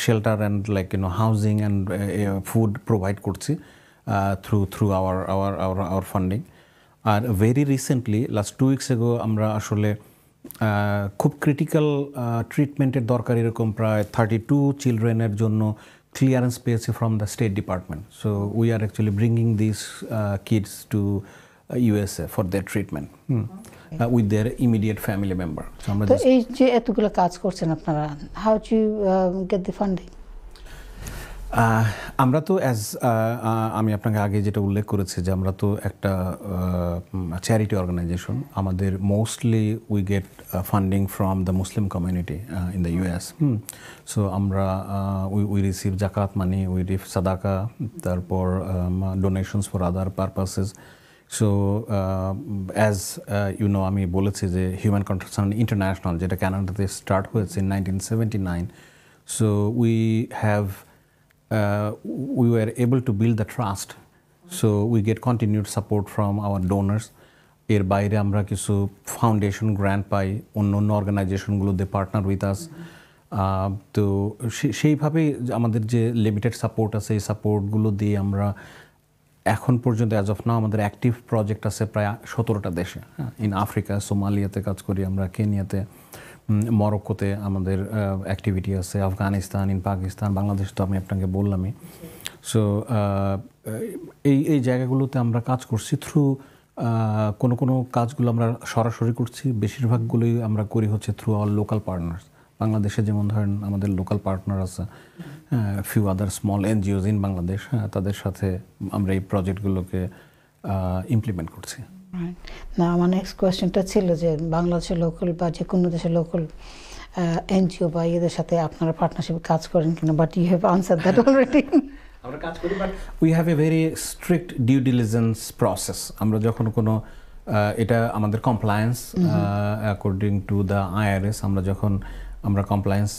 shelter and like housing and food provide করছি থ্রু আওয়ার ফান্ডিং। আর very recently last 2 weeks ago আমরা আসলে খুব ক্রিটিক্যাল ট্রিটমেন্টের দরকার এরকম প্রায় 32 চিলড্রেনের জন্য ক্লিয়ারেন্স পেয়েছে from the state department. So we are actually bringing this kids to USA for their treatment with their immediate family member. তো এই যে এতগুলো কাজ করছেন আপনারা, how do you get the funding? আমরা তো আমি আপনাকে আগে যেটা উল্লেখ করেছি যে আমরা তো একটা চ্যারিটি অর্গানাইজেশন। আমাদের mostly we get funding from the Muslim community in the US. So আমরা উই রিসিভ জাকাত মানি, উই রিসিভ সাদাকা, তারপর donations for other purposes. So as you know, আমি বলেছি যে হিউম্যান কন্ট্রাকশন ইন্টারন্যাশনাল, যেটা কানাডাতে স্টার্ট হয়েছে in 1979। So we have we were able to build the trust, so we get continued support from our donors. এর বাইরে আমরা কিছু ফাউন্ডেশন গ্র্যান্ট পাই, অন্য অর্গানাইজেশনগুলো দে পার্টনার উইথ আস। তো সেইভাবেই আমাদের যে লিমিটেড সাপোর্ট আছে, এই সাপোর্টগুলো দিয়ে আমরা এখন পর্যন্ত অ্যাজ অফ নাও আমাদের অ্যাক্টিভ প্রজেক্ট আছে প্রায় 17টা দেশে। হ্যাঁ, ইন আফ্রিকা, সোমালিয়াতে কাজ করি আমরা, কেনিয়াতে, মরক্কোতে আমাদের অ্যাক্টিভিটি আছে, আফগানিস্তান, ইন পাকিস্তান, বাংলাদেশ তো আমি আপনাকে বললামই। সো এই জায়গাগুলোতে আমরা কাজ করছি থ্রু কোনো কাজগুলো আমরা সরাসরি করছি, বেশিরভাগগুলোই আমরা করি হচ্ছে থ্রু আওয়ার লোকাল পার্টনার্স। বাংলাদেশে যেমন ধরেন আমাদের লোকাল পার্টনার আছে, few other small NGOs in Bangladesh, হ্যাঁ, তাদের সাথে আমরা এই প্রজেক্টগুলোকে ইমপ্লিমেন্ট করছি। না, আমার নেক্সট কোয়েশ্চেনটা ছিল যে বাংলাদেশের লোকাল বা যে কোনো দেশের লোকাল এনজিও বা এদের সাথে আপনারা পার্টনারশিপে কাজ করেন কিনা, but you have answer that already. আমরা কাজ করি, but we have a very strict due diligence process. আমরা যখন কোনো এটা আমাদের compliance according to the IRS, আমরা কমপ্লায়েন্স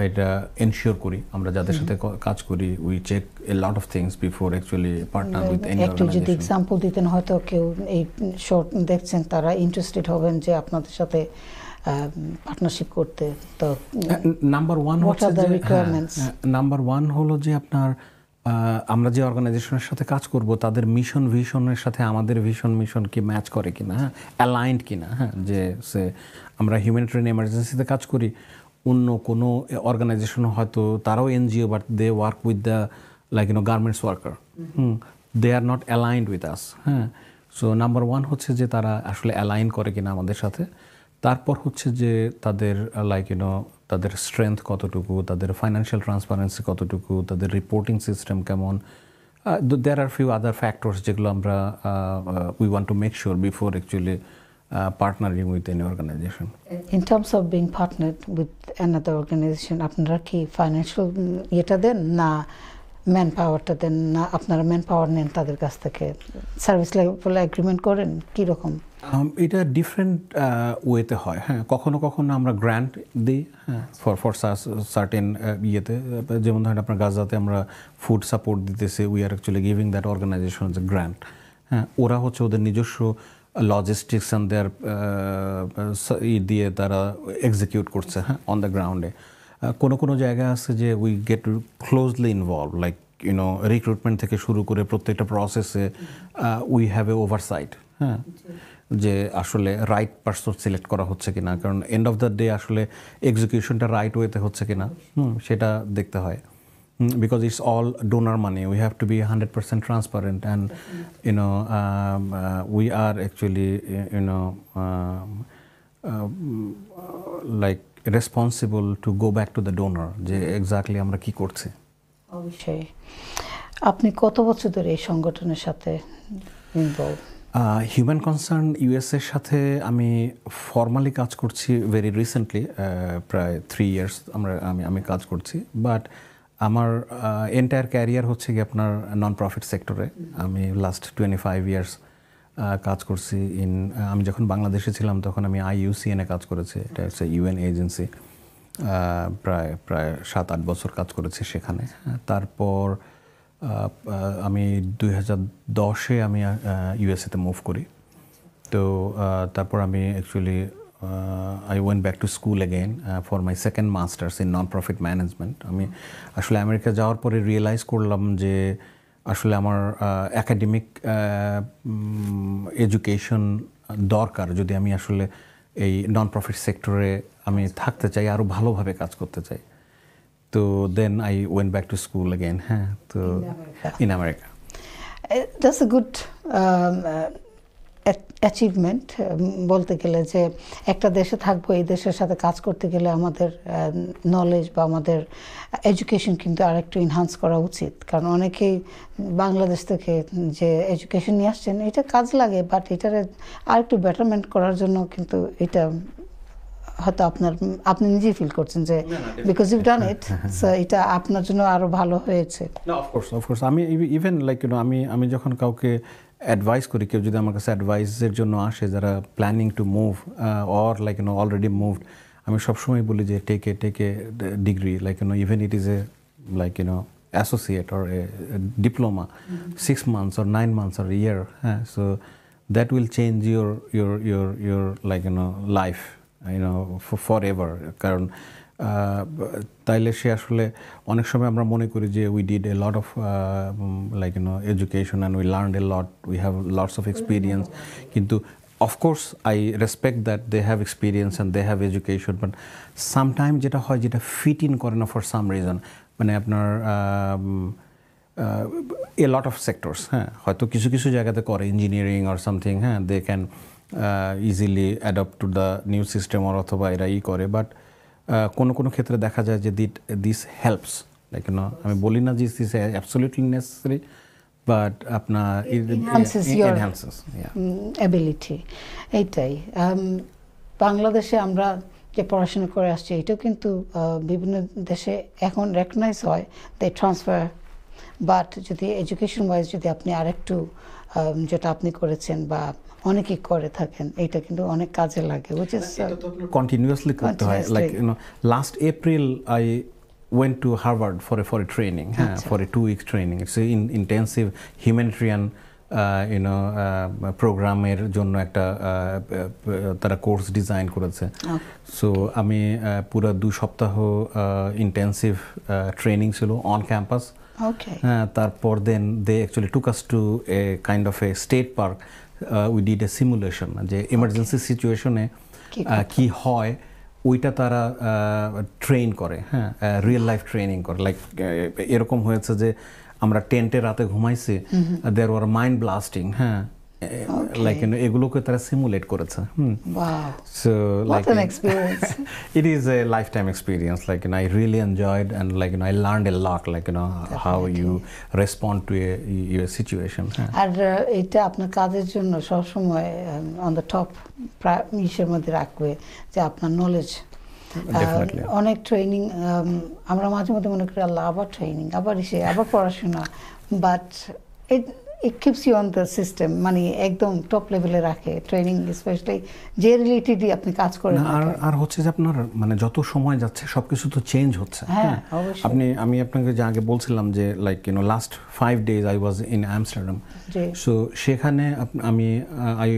এটা এনশিওর করি। আমরা যাদের সাথে কাজ করি, we check a lot of things before actually partner with any একটু যদি এক্সাম্পল দিতেন, হয়তো কেউ এই শর্ট দেখছেন তারা ইন্টারেস্টেড হবেন যে আপনাদের সাথে পার্টনারশিপ করতে। তো নাম্বার ওয়ান হলো যে আপনার আমরা যে অর্গানাইজেশনের সাথে কাজ করব তাদের ভিশনের সাথে আমাদের মিশন কি ম্যাচ করে কিনা, হ্যাঁ, অ্যালাইন্ড কিনা। হ্যাঁ, যে আমরা হিউম্যানিটেরিয়ান এমার্জেন্সিতে কাজ করি, অন্য কোনো অর্গানাইজেশন হয়তো তারাও NGO, but they work with the garments worker, they are not aligned with us. হ্যাঁ, সো নাম্বার ওয়ান হচ্ছে যে তারা আসলে অ্যালাইন করে কিনা আমাদের সাথে। তারপর হচ্ছে যে তাদের তাদের স্ট্রেংথ কতটুকু, তাদের ফাইন্যান্সিয়াল ট্রান্সপারেন্সি কতটুকু, তাদের রিপোর্টিং সিস্টেম কেমন। দেয়ার আর ফিউ আদার ফ্যাক্টরস যেগুলো আমরা we want to make sure before actually partnering with any organization. In terms of being partnered with another organization, আপনারা কি ফাইন্যান্সিয়াল ইয়েটা দেন, না ম্যান পাওয়ারটা দেন, না আপনারা ম্যান পাওয়ার নেন তাদের কাছ থেকে, সার্ভিস লেভেল এগ্রিমেন্ট করেন, কীরকম? এটা ডিফারেন্ট ওয়েতে হয়। হ্যাঁ, কখনো আমরা গ্র্যান্ট দিই, হ্যাঁ, ফর সার্টেন ইয়েতে, যেমন ধরেন আপনার গাজাতে আমরা ফুড সাপোর্ট দিতেছি, we are actually giving that organisation a grant. হ্যাঁ, ওরা হচ্ছে ওদের নিজস্ব লজিস্টিক্স অ্যান্ড দেয়ার দিয়ে তারা এক্সিকিউট করছে, হ্যাঁ, অন দ্য গ্রাউন্ডে। কোনো জায়গা আছে যে we get closely involve, like recruitment থেকে শুরু করে প্রত্যেকটা প্রসেসে উই হ্যাভ এ ওভারসাইট। হ্যাঁ, যে আসলে রাইট পারসন সিলেক্ট করা হচ্ছে কিনা, কারণ এন্ড অফ দ্য ডে আসলে এক্সিকিউশনটা রাইট ওয়েতে হচ্ছে কিনা সেটা দেখতে হয়। Because it's all donor money, we have to be 100% transparent, and we are actually like responsible to go back to the donor যে exactly আমরা কি করছি। অবশ্যই। আপনি কত বছর ধরে এই সংগঠনের সাথে ইনভলভ? হিউম্যান কনসার্ন ইউএসএর সাথে আমি ফর্মালি কাজ করছি ভেরি রিসেন্টলি, প্রায় 3 years আমি কাজ করছি। বাট আমার এন্টায়ার ক্যারিয়ার হচ্ছে কি আপনার নন প্রফিট সেক্টরে। আমি লাস্ট 25 years কাজ করছি। আমি যখন বাংলাদেশে ছিলাম তখন আমি IUCN-এ কাজ করেছি, এটা হচ্ছে ইউএন এজেন্সি। প্রায় 7-8 বছর কাজ করেছি সেখানে। তারপর আমি 2010-এ আমি ইউএসএতে মুভ করি। তো তারপর আমি actually I went back to school again for my second master's in non-profit management. আমি আসলে আমেরিকা যাওয়ার পরে রিয়েলাইজ করলাম যে আসলে আমার একাডেমিক এডুকেশন দরকার যদি আমি আসলে এই নন প্রফিট সেক্টরে আমি থাকতে চাই, আরও ভালোভাবে কাজ করতে চাই। তো then I went back to school again. হ্যাঁ, তো in America. That's a good achievement বলতে গেলে, যে একটা দেশে থাকবো, এই দেশের সাথে কাজ করতে গেলে আমাদের নলেজ বা আমাদের এডুকেশন কিন্তু আরেকটু এনহান্স করা উচিত। কারণ অনেকেই বাংলাদেশ থেকে যে এডুকেশন নিয়ে আসছেন এটা কাজ লাগে, বাট এটার আরেকটু বেটারমেন্ট করার জন্য কিন্তু এটা হয়তো আপনি নিজেই ফিল করছেন যে because you done it, so এটা আপনার জন্য আরও ভালো হয়েছে। অফকোর্স আমি ইভেন লাইক আমি যখন কাউকে অ্যাডভাইস করি, কেউ যদি আমার কাছে অ্যাডভাইসের জন্য আসে যারা planning to move or like already moved, আমি সবসময় বলি যে take a degree, like even it is a like associate or a diploma, 6 months or 9 months or a year. So that will change your like life forever. কারণ তাইলে সে আসলে অনেক সময় আমরা মনে করি যে we did a lot of like education and we learned a lot, we have lots of experience, কিন্তু of course I respect that they have experience and they have education, but sometime যেটা হয় যেটা ফিট ইন করে না for some reason, মানে আপনার এ lot of sectors, হ্যাঁ হয়তো কিছু কিছু জায়গাতে করে ইঞ্জিনিয়ারিং অর সামথিং, হ্যাঁ they can easily adapt to the new system অথবা এরা করে, বাট কোনো কোনো ক্ষেত্রে দেখা যায় যে দিস হেল্পস, লাইক আমি বলি না যে দিস অ্যাবসলিউটলি নেসেসারি, বাট আপনার enhances ability. এইটাই বাংলাদেশে আমরা যে পড়াশোনা করে আসছি এটাও কিন্তু বিভিন্ন দেশে এখন রেকগনাইজ হয়, দে ট্রান্সফার, বাট যদি এডুকেশন ওয়াইজ যদি আপনি আরেকটু যেটা আপনি করেছেন বা অনেকেই করে থাকেন, এটা কিন্তু অনেক কাজে লাগে, which is কন্টিনিউয়াসলি করতে হয়। Like last April I went to Harvard for a training, for a 2 week training. It's an intensive humanitarian প্রোগ্রামের জন্য একটা তারা কোর্স ডিজাইন করেছে। সো আমি পুরো 2 সপ্তাহ ইন্টেন্সিভ ট্রেনিং ছিল অন ক্যাম্পাস। তারপর then they actually took us to a kind of a state park, we did a simulation যে এমার্জেন্সি সিচুয়েশনে কি হয় ওইটা তারা ট্রেন করে, হ্যাঁ রিয়েল লাইফ ট্রেনিং করে। লাইক এরকম হয়েছে যে আমরা টেন্টে রাতে ঘুমাইছি, দেয়ার ওয়ার মাইন্ড ব্লাস্টিং, হ্যাঁ লাইক এগুলোকে তারা সিমুলেট করেছে। So like it is a lifetime experience, like I really enjoyed and like I learned a lot, like how you respond to a situation. আর এটা আপনার কাজের জন্য সবসময় অন দ্য টপ ইসের মধ্যে রাখবে যে আপনার নলেজ। অনেক ট্রেনিং আমরা মাঝে মধ্যে মনে করি আল্লাহ আবার ট্রেনিং, আবার এসে আবার পড়াশোনা, but it keeps you on the system, মানে একদম টপ লেভেলে রাখে ট্রেনিং, স্পেশালি যে রিলেটেডই আপনি কাজ করেন। আর হচ্ছে যে আপনার মানে যত সময় যাচ্ছে সবকিছু তো চেঞ্জ হচ্ছে। হ্যাঁ আমি আপনাকে যে আগে বলছিলাম যে like last 5 days I was in Amsterdam, so সেখানে আমি আই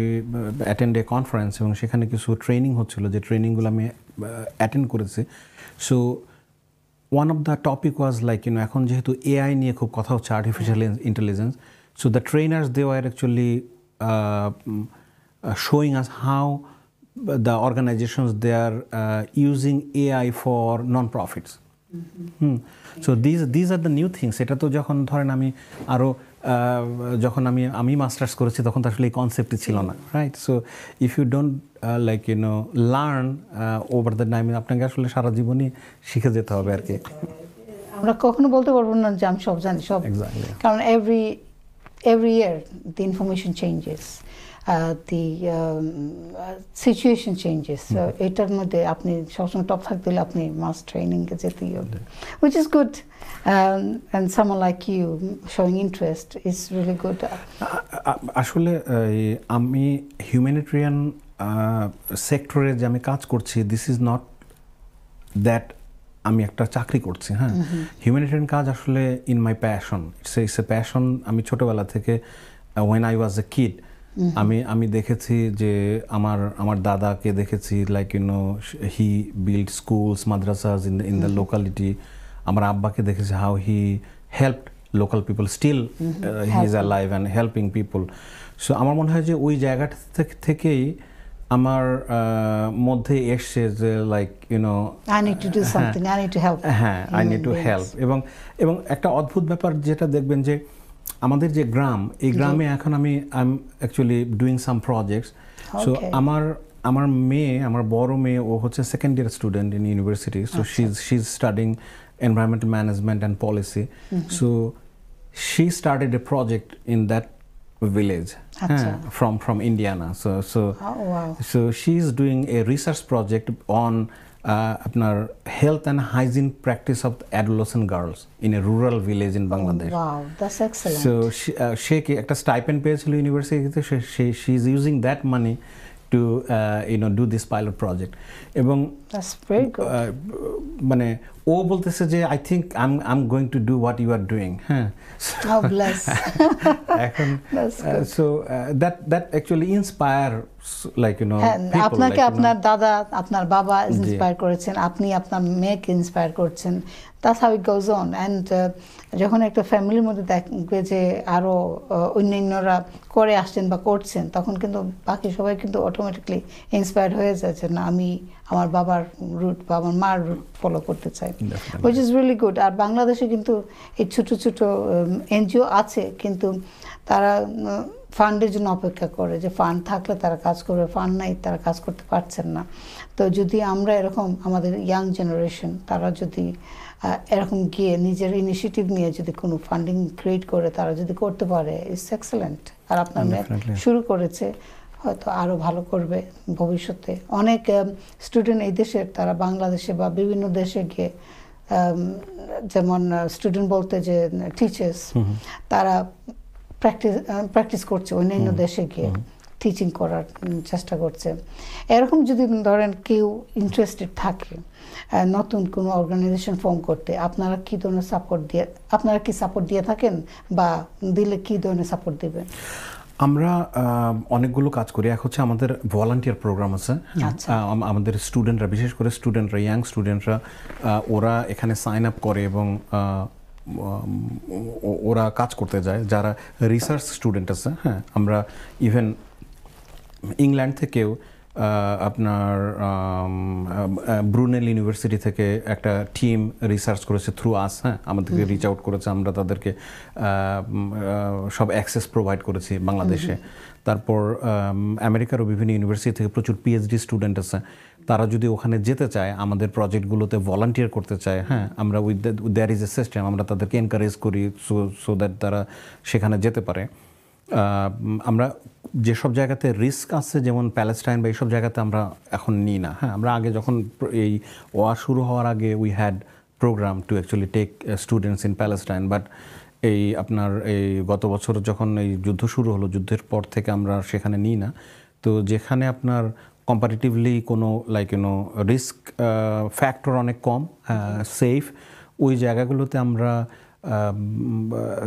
অ্যাটেন্ড এ কনফারেন্স এবং সেখানে কিছু ট্রেনিং হচ্ছিল, যে ট্রেনিংগুলো আমি অ্যাটেন্ড করেছি। So one of the topic was like এখন যেহেতু এআই নিয়ে খুব কথা হচ্ছে, artificial intelligence, so the trainers, they were actually showing us how the organizations, they are using AI for non-profits. So these are the new things. এটা তো যখন ধরেন আমি আরও যখন আমি মাস্টার্স করেছি তখন তো আসলে এই কনসেপ্টই ছিল না, right? So if you don't like learn over the time, আপনাকে আসলে সারা জীবনই শিখে যেতে হবে আর কি। আমরা কখনো বলতে পারবো না যে আমি সব জানি, সব, কারণ every year the information changes, the situation changes, so এটার মধ্যে আপনি সবসময় টপ থাকতে হলে আপনি মাস্ট ট্রেনিং এ যেতেই হবে, which is good, and someone like you showing interest is really good. আসলে আমি হিউম্যানিটেরিয়ান সেক্টরে যে আমি কাজ করছি, দিস ইজ নট দ্যাট আমি একটা চাকরি করছি, হ্যাঁ হিউম্যানিটেরিয়ান কাজ আসলে in my passion, it's a passion. আমি ছোটোবেলা থেকে when I was a kid আমি দেখেছি যে আমার দাদাকে দেখেছি, like he build schools, madrasas in the locality. আমার আব্বাকে দেখেছি how he helped local people, still he is alive and helping people. So আমার মনে হয় যে ওই জায়গাটা থেকেই আমার মধ্যে এসছে যে like I need to do something, I need to help. হ্যাঁ আই নিড টু হেল্প। এবং একটা অদ্ভুত ব্যাপার যেটা দেখবেন যে আমাদের যে গ্রাম, এই গ্রামে এখন আমি I am actually doing some projects. So আমার মেয়ে, আমার বড় মেয়ে, ও হচ্ছে second year student in university. So she is studying environmental management and policy. So she started a project in that village from Indiana. So she is doing a research project on আপনার health and hygiene practice of adolescent girls in a rural village in Bangladesh. Wow, that's excellent. So she একটা stipend পেয়েছিল ইউনিভার্সিটিতে, she is using that money to do this pilot project. এবং that's very good. মানে ও বলতেছে যে I think I am going to do what you are doing, হ্যাঁ। How blessed. এখন That's good. So that actually inspire, like you know, হ্যাঁ, আপনাকে আপনার দাদা, আপনার বাবা জি। ইন্সপায়ার করেছেন, আপনি আপনার মেয়েকে ইন্সপায়ার করছেন। That's how it goes on. And যখন একটা ফ্যামিলির মধ্যে দেখবে যে আরও অন্যান্যরা করে আসছেন বা করছেন, তখন কিন্তু বাকি সবাই কিন্তু অটোমেটিকলি ইন্সপায়ার হয়ে যায় যে না, আমি আমার বাবার রুট বা আমার মার রুট ফলো করতে চাই, which is really good. আর বাংলাদেশে কিন্তু এই ছোট ছোট এনজিও আছে, কিন্তু তারা ফান্ডের জন্য অপেক্ষা করে যে ফান্ড থাকলে তারা কাজ করবে, ফান্ড নাই তারা কাজ করতে পারছেন না। তো যদি আমরা এরকম আমাদের ইয়াং জেনারেশন তারা যদি এরকম গিয়ে নিজের ইনিশিয়েটিভ নিয়ে যদি কোনো ফান্ডিং ক্রিয়েট করে তারা যদি করতে পারে, ইটস এক্সেলেন্ট। আর আপনার মেয়ে শুরু করেছে, হয়তো আরও ভালো করবে ভবিষ্যতে। অনেক স্টুডেন্ট এই দেশের তারা বাংলাদেশে বা বিভিন্ন দেশে গিয়ে, যেমন স্টুডেন্ট বলতে যে টিচার্স, তারা প্র্যাকটিস করছে অন্যান্য দেশে গিয়ে টিচিং করার চেষ্টা করছে। এরকম যদি ধরেন কেউ ইন্টারেস্টেড থাকে নতুন কোনো অর্গানাইজেশন ফর্ম করতে, আপনারা কি ধরনের সাপোর্ট দিয়ে থাকেন বা দিলে কি ধরনের সাপোর্ট দিবেন? আমরা অনেকগুলো কাজ করি। এক হচ্ছে আমাদের ভলান্টিয়ার প্রোগ্রাম আছে, আমাদের স্টুডেন্টরা, বিশেষ করে স্টুডেন্টরা, ইয়াং স্টুডেন্টরা, ওরা এখানে সাইন আপ করে এবং ওরা কাজ করতে যায়। যারা রিসার্চ স্টুডেন্ট আছে, হ্যাঁ, আমরা ইভেন ইংল্যান্ড থেকেও আপনার ব্রুনেল ইউনিভার্সিটি থেকে একটা টিম রিসার্চ করেছে থ্রু আস, হ্যাঁ, আমাদেরকে রিচ আউট করেছে, আমরা তাদেরকে সব অ্যাক্সেস প্রোভাইড করেছি বাংলাদেশে। তারপর আমেরিকারও বিভিন্ন ইউনিভার্সিটি থেকে প্রচুর পিএইচডি স্টুডেন্ট আছে, তারা যদি ওখানে যেতে চায়, আমাদের প্রজেক্টগুলোতে ভলান্টিয়ার করতে চায়, হ্যাঁ, আমরা দেয়ার ইজ এ সিস্টেম, আমরা তাদেরকে এনকারেজ করি সো দ্যাট তারা সেখানে যেতে পারে। আমরা যেসব জায়গাতে রিস্ক আছে, যেমন প্যালেস্টাইন বা এইসব জায়গাতে আমরা এখন নিই না, হ্যাঁ। আমরা আগে যখন এই ওয়ার শুরু হওয়ার আগে we had program to actually take students in Palestine, but এই আপনার এই গত বছর যখন এই যুদ্ধ শুরু হলো, যুদ্ধের পর থেকে আমরা সেখানে নিই না। তো যেখানে আপনার কম্পারেটিভলি কোনো লাইক ইউনো রিস্ক ফ্যাক্টর অনেক কম, সেফ, ওই জায়গাগুলোতে আমরা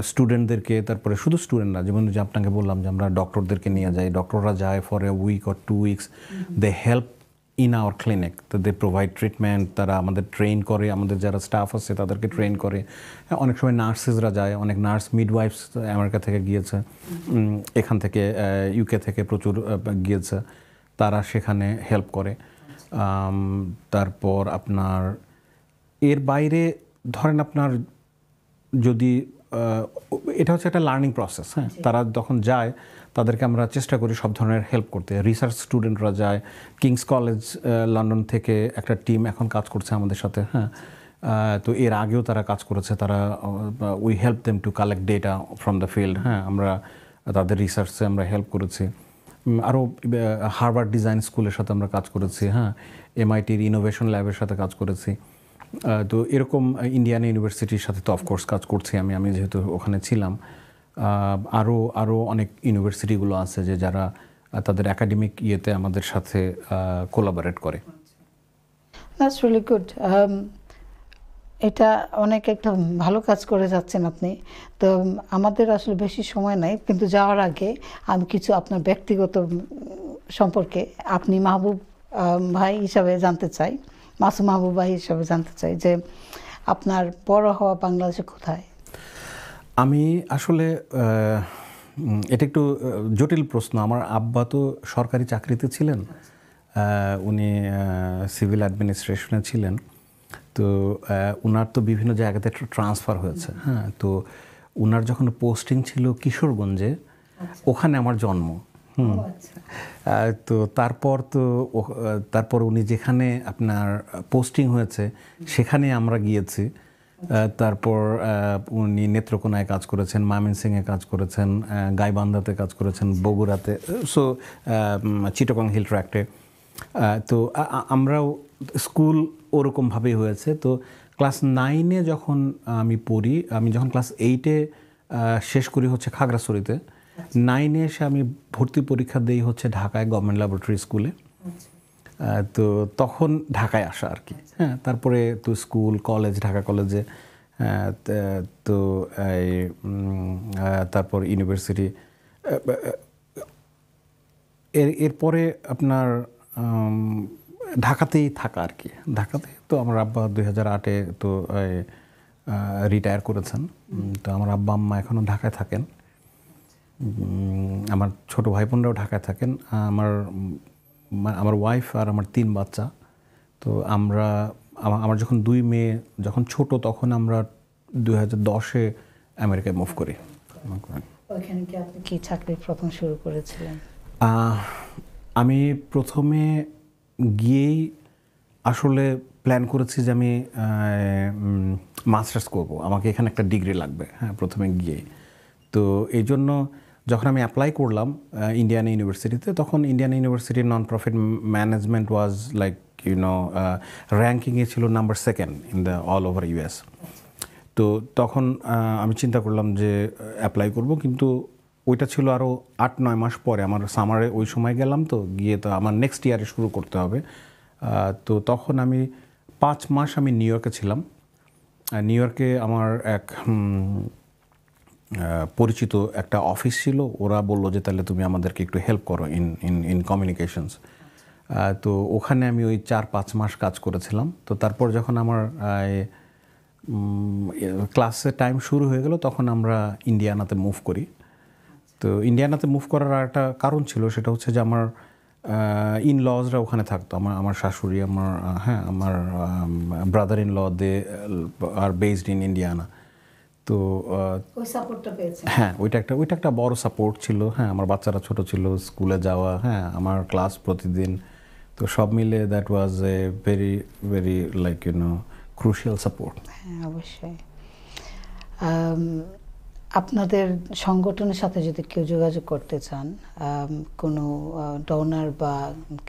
স্টুডেন্টদেরকে, তারপরে শুধু স্টুডেন্ট না, যেমন যে আপনাকে বললাম যে আমরা ডক্টরদেরকে নিয়ে যাই, ডক্টররা যায় for a week or 2 weeks, they help in our clinic, তো দে প্রোভাইড ট্রিটমেন্ট, তারা আমাদের ট্রেন করে, আমাদের যারা স্টাফ আছে তাদেরকে ট্রেন করে। অনেক সময় নার্সেসরা যায়, অনেক নার্স মিডওয়াইফস আমেরিকা থেকে গিয়েছে, এখান থেকে ইউকে থেকে প্রচুর গিয়েছে, তারা সেখানে হেল্প করে। তারপর আপনার এর বাইরে ধরেন আপনার যদি এটা হচ্ছে একটা লার্নিং প্রসেস, হ্যাঁ, তারা যখন যায় তাদেরকে আমরা চেষ্টা করি সব ধরনের হেল্প করতে। রিসার্চ স্টুডেন্টরা যায়, কিংস কলেজ লন্ডন থেকে একটা টিম এখন কাজ করছে আমাদের সাথে, হ্যাঁ। তো এর আগেও তারা কাজ করেছে, তারা we help them to collect data from the field, হ্যাঁ, আমরা তাদের রিসার্চে আমরা হেল্প করেছি। আরও হার্ভার্ড ডিজাইন স্কুলের সাথে আমরা কাজ করেছি, হ্যাঁ, এমআইটির ইনোভেশন ল্যাবের সাথে কাজ করেছি। তো এরকম ইন্ডিয়ান ইউনিভার্সিটির সাথে তো অফকোর্স কাজ করছি আমি যেহেতু ওখানে ছিলাম। আরও অনেক ইউনিভার্সিটিগুলো আছে যে যারা তাদের একাডেমিক ইয়েতে আমাদের সাথে কোলাবোরেট করে। That's really good. এটা অনেক একটা ভালো কাজ করে যাচ্ছেন আপনি। তো আমাদের আসলে বেশি সময় নাই, কিন্তু যাওয়ার আগে আমি কিছু আপনার ব্যক্তিগত সম্পর্কে, আপনি মাহবুব ভাই হিসাবে জানতে চাই, মাসুম মাহবুব ভাই হিসাবে জানতে চাই যে আপনার বড় হওয়া বাংলাদেশে কোথায়? আমি আসলে এটা একটু জটিল প্রশ্ন। আমার আব্বা তো সরকারি চাকরিতে ছিলেন, উনি সিভিল অ্যাডমিনিস্ট্রেশনে ছিলেন। তো ওনার তো বিভিন্ন জায়গাতে ট্রান্সফার হয়েছে, হ্যাঁ। তো ওনার যখন পোস্টিং ছিল কিশোরগঞ্জে, ওখানে আমার জন্ম। তো তারপর উনি যেখানে আপনার পোস্টিং হয়েছে সেখানে আমরা গিয়েছি। তারপর উনি নেত্রকোনায় কাজ করেছেন, ময়মনসিংহে কাজ করেছেন, গাইবান্ধাতে কাজ করেছেন, বগুড়াতে, সো চিটাগং হিল ট্র্যাক্টে। তো আমরাও স্কুল ওরকমভাবেই হয়েছে। তো ক্লাস 9-এ যখন আমি পড়ি, আমি যখন ক্লাস 8-এ শেষ করি হচ্ছে খাগড়াছড়িতে, 9-এ এসে আমি ভর্তি পরীক্ষা দিই হচ্ছে ঢাকায় গভর্নমেন্ট ল্যাবরেটরি স্কুলে। তো তখন ঢাকায় আসা আর কি। হ্যাঁ, তারপরে তো স্কুল কলেজ ঢাকা কলেজে, তো তারপর ইউনিভার্সিটি, এরপরে আপনার ঢাকাতেই থাকা আর কি। ঢাকাতে তো আমার আব্বা 2008-এ তো রিটায়ার করেছেন। তো আমার আব্বা আম্মা এখনও ঢাকায় থাকেন, আমার ছোট ভাই বোনরাও ঢাকায় থাকেন, আমার ওয়াইফ আর আমার 3 বাচ্চা। তো আমার যখন 2 মেয়ে যখন ছোট, তখন আমরা 2010-এ আমেরিকায় মুভ করি। ওইখানে কি আপনি কি চাকরি প্রথম শুরু করেছিলেন? আমি প্রথমে গিয়েই আসলে প্ল্যান করেছি যে আমি মাস্টার্স করব, আমাকে এখানে একটা ডিগ্রি লাগবে। হ্যাঁ, প্রথমে গিয়েই তো এই জন্য যখন আমি অ্যাপ্লাই করলাম ইন্ডিয়ানা ইউনিভার্সিটিতে, তখন ইন্ডিয়ানা ইউনিভার্সিটির non profit management was like র্যাঙ্কিংয়ে ছিল number 2 in the all over US. তো তখন আমি চিন্তা করলাম যে অ্যাপ্লাই করব, কিন্তু ওইটা ছিল আরও 8-9 মাস পরে, আমার সামারে ওই সময় গেলাম, তো গিয়ে তো আমার নেক্সট ইয়ারে শুরু করতে হবে। তো তখন আমি 5 মাস আমি নিউ ইয়র্কে ছিলাম। নিউ ইয়র্কে আমার এক পরিচিত একটা অফিস ছিল, ওরা বললো যে তাহলে তুমি আমাদেরকে একটু হেল্প করো ইন কমিউনিকেশনস। তো ওখানে আমি ওই 4-5 মাস কাজ করেছিলাম। তো তারপর যখন আমার ক্লাসে টাইম শুরু হয়ে গেল, তখন আমরা ইন্ডিয়ানাতে মুভ করি। তো ইন্ডিয়ানাতে মুভ করার আর একটা কারণ ছিল, সেটা হচ্ছে যে আমার ইন লজরা ওখানে থাকতো, আমার শাশুড়ি, আমার brother in law, they are based in Indiana. তো হ্যাঁ, ওইটা একটা বড় সাপোর্ট ছিল। হ্যাঁ, আমার বাচ্চারা ছোট ছিল, স্কুলে যাওয়া, হ্যাঁ, আমার ক্লাস প্রতিদিন, তো সব মিলে that was a very very like crucial support. হ্যাঁ, অবশ্যই। আপনাদের সংগঠনের সাথে যদি কেউ যোগাযোগ করতে চান, কোনো ডোনার বা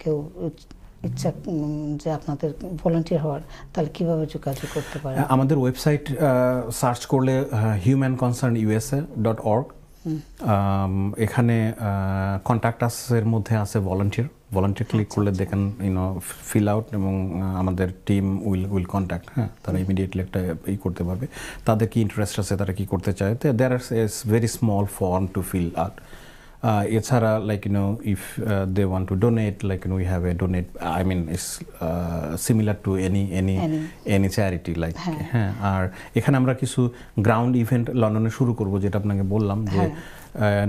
কেউ ইচ্ছা যে আপনাদের ভলান্টিয়ার হওয়ার, তাহলে কীভাবে যোগাযোগ করতে পারে? আমাদের ওয়েবসাইট সার্চ করলে humanconcernUSA.org, এখানে কন্ট্যাক্ট আসের মধ্যে আছে ভলান্টিয়ার ক্লিক করলে দেখেন ফিল আউট, এবং আমাদের টিম উইল কন্ট্যাক্ট। হ্যাঁ, তারা ইমিডিয়েটলি একটা করতে পারবে, তাদের কি ইন্টারেস্ট আছে, তারা কি করতে চায়। There is very small form to fill out. এছাড়া like if they want to donate, like we have a donate, I mean it's similar to any charity like. হ্যাঁ, আর এখানে আমরা কিছু গ্রাউন্ড ইভেন্ট লন্ডনে শুরু করব, যেটা আপনাকে বললাম যে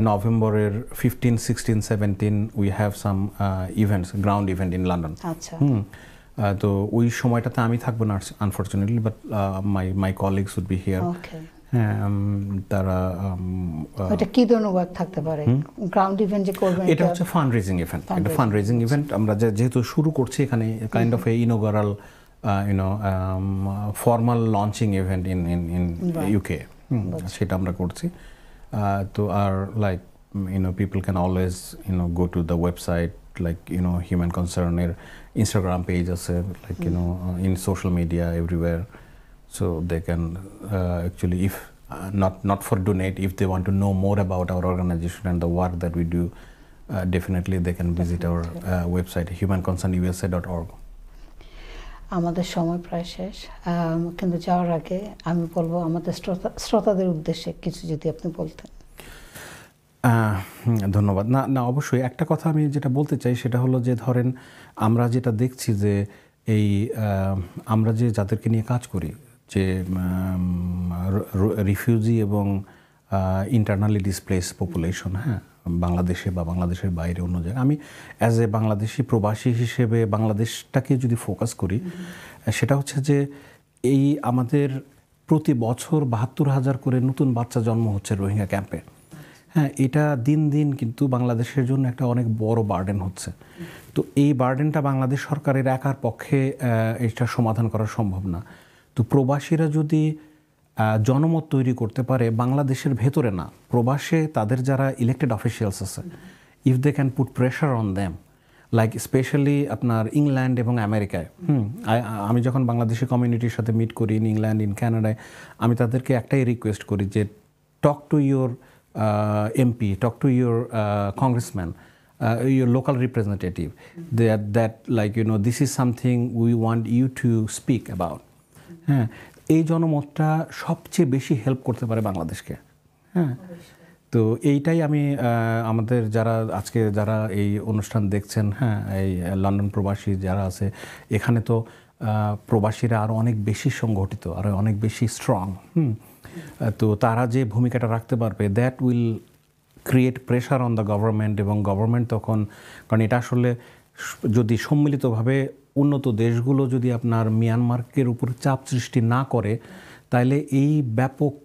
নভেম্বরের 15, 16, 17 we have some events, ground event in London. আচ্ছা। তো ওই সময়টাতে আমি থাকবো না unfortunately, but my colleagues would be here. হ্যাঁ, তারা এটা কি ধরনের ওয়ার্ক থাকতে পারে? গ্রাউন্ড ইভেন্ট যে করবেন, এটা হচ্ছে ফান্ড রেজিং ইভেন্ট। এটা ফান্ড রেজিং ইভেন্ট আমরা যেহেতু শুরু করছি এখানে, kind of a inaugural formal launching event in UK, সেটা আমরা করছি। তো আর like people can always go to the website, like Human কনসার্নের ইনস্টাগ্রাম পেজ আছে, like in social media everywhere. So they can actually, if not for donate, if they want to know more about our organization and the work that we do, definitely they can visit our website humanconcernUSA.org. আমাদের সময় প্রায় শেষ, কিন্তু যাওয়ার আগে আমি বলবো আমাদের শ্রোতাদের উদ্দেশ্যে কিছু যদি আপনি বলতেন। ধন্যবাদ। না অবশ্যই একটা কথা আমি যেটা বলতে চাই, সেটা হলো যে ধরেন আমরা যেটা দেখছি যে এই আমরা যে যাদেরকে নিয়ে কাজ করি, যে রিফিউজি এবং ইন্টারনালি ডিসপ্লেস পপুলেশন, হ্যাঁ, বাংলাদেশে বা বাংলাদেশের বাইরে অন্য জায়গায়, আমি অ্যাজ এ বাংলাদেশি প্রবাসী হিসেবে বাংলাদেশটাকে যদি ফোকাস করি, সেটা হচ্ছে যে এই আমাদের প্রতি বছর 72,000 করে নতুন বাচ্চা জন্ম হচ্ছে রোহিঙ্গা ক্যাম্পে। হ্যাঁ, এটা দিন দিন কিন্তু বাংলাদেশের জন্য একটা অনেক বড় বার্ডেন হচ্ছে। তো এই বার্ডেনটা বাংলাদেশ সরকারের একার পক্ষে এটা সমাধান করা সম্ভব না। তো প্রবাসীরা যদি জনমত তৈরি করতে পারে বাংলাদেশের ভেতরে, না প্রবাসে, তাদের যারা ইলেক্টেড অফিসিয়ালস আছে, if they can put pressure on them, like specially আপনার ইংল্যান্ড এবং আমেরিকায়। আমি যখন বাংলাদেশি কমিউনিটির সাথে মিট করি ইন ইংল্যান্ড, ইন ক্যানাডায়, আমি তাদেরকে একটাই রিকোয়েস্ট করি যে talk to your MP, talk to your congressman, your local representative, that like this is something we want you to speak about. হ্যাঁ, এই জনমতটা সবচেয়ে বেশি হেল্প করতে পারে বাংলাদেশকে। হ্যাঁ, তো এইটাই আমি আমাদের যারা এই অনুষ্ঠান দেখছেন, হ্যাঁ, এই লন্ডন প্রবাসী যারা আছে এখানে, তো প্রবাসীরা আরও অনেক বেশি সংগঠিত, আরও অনেক বেশি স্ট্রং। তো তারা যে ভূমিকাটা রাখতে পারবে, that will create pressure on the government, এবং গভর্নমেন্ট তখন, কারণ এটা আসলে যদি সম্মিলিতভাবে উন্নত দেশগুলো যদি আপনার মিয়ানমারের উপর চাপ সৃষ্টি না করে, তাইলে এই ব্যাপক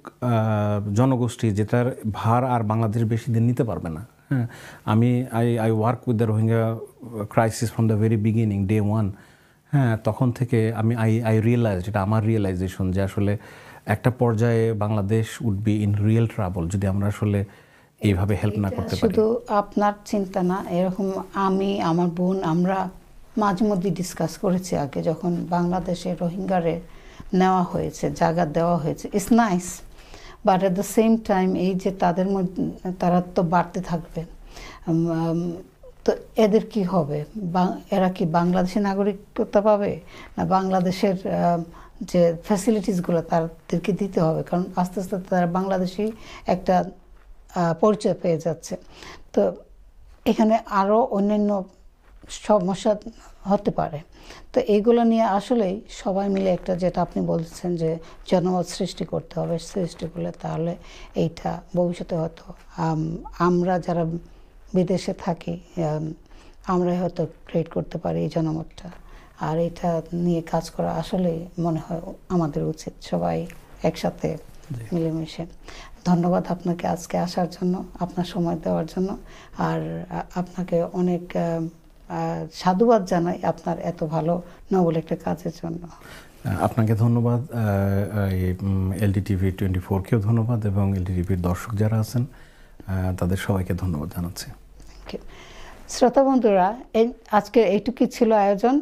জনগোষ্ঠী যেটার ভার আর বাংলাদেশ বেশি দিন নিতে পারবে না। হ্যাঁ, I work with the Rohingya crisis from the very beginning, day one. হ্যাঁ, তখন থেকে আই রিয়েলাইজ, এটা আমার রিয়েলাইজেশন, যে আসলে একটা পর্যায়ে Bangladesh would be in real trouble যদি আমরা আসলে এইভাবে হেল্প না করতে পারি। শুধু আপনার চিন্তা না, এরকম আমি, আমার বোন, আমরা মাঝে মধ্যে ডিসকাস করেছি আগে, যখন বাংলাদেশে রোহিঙ্গারে নেওয়া হয়েছে, জায়গা দেওয়া হয়েছে, it's nice, but at the same time এই যে তাদের মধ্যে তারা তো বাড়তে থাকবে, তো এদের কি হবে? এরা কি বাংলাদেশের নাগরিকতা পাবে, না বাংলাদেশের যে ফ্যাসিলিটিসগুলো তাদেরকে দিতে হবে? কারণ আস্তে আস্তে তারা বাংলাদেশেই একটা পরিচয় পেয়ে যাচ্ছে। তো এখানে আরও অন্যান্য সমস্যা হতে পারে। তো এইগুলো নিয়ে আসলেই সবাই মিলে একটা, যেটা আপনি বলছেন যে জনমত সৃষ্টি করতে হবে, সৃষ্টি করলে তাহলে এইটা ভবিষ্যতে হয়তো আমরা যারা বিদেশে থাকি আমরাই হয়তো ক্রিয়েট করতে পারি এই জনমতটা। আর এটা নিয়ে কাজ করা আসলেই মনে হয় আমাদের উচিত, সবাই একসাথে মিলেমিশে। ধন্যবাদ আপনাকে আজকে আসার জন্য, আপনার সময় দেওয়ার জন্য, আর আপনাকে অনেক সাধুবাদ জানাই আপনার এত ভালো নবল একটা কাজের জন্য। আপনাকে ধন্যবাদ, LDTV 24-কেও ধন্যবাদ, এবং LDTVর দর্শক যারা আছেন তাদের সবাইকে ধন্যবাদ জানাচ্ছি। শ্রোতা বন্ধুরা, আজকের এইটুকুই ছিল আয়োজন।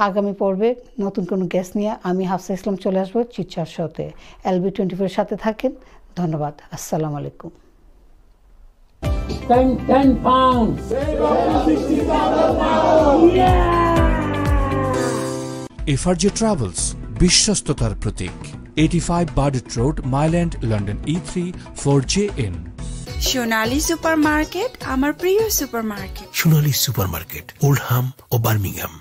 আগামী পর্বে নতুন কোনো গেস্ট নিয়ে আমি হাফসা ইসলাম চলে আসবো চিটচ্যাট শোতে। LB24-এর সাথে থাকেন। ধন্যবাদ। আসসালামু আলাইকুম। 10 pounds. FRJ Travels, বিশ্বস্ততার প্রতীক, 85 Bardet Road, Mile End, London E3 4JN। সোনালী সুপারমার্কেট, আমার প্রিয় সুপারমার্কেট। সোনালী সুপারমার্কেট, ওল্ডহাম ও বার্মিংহাম।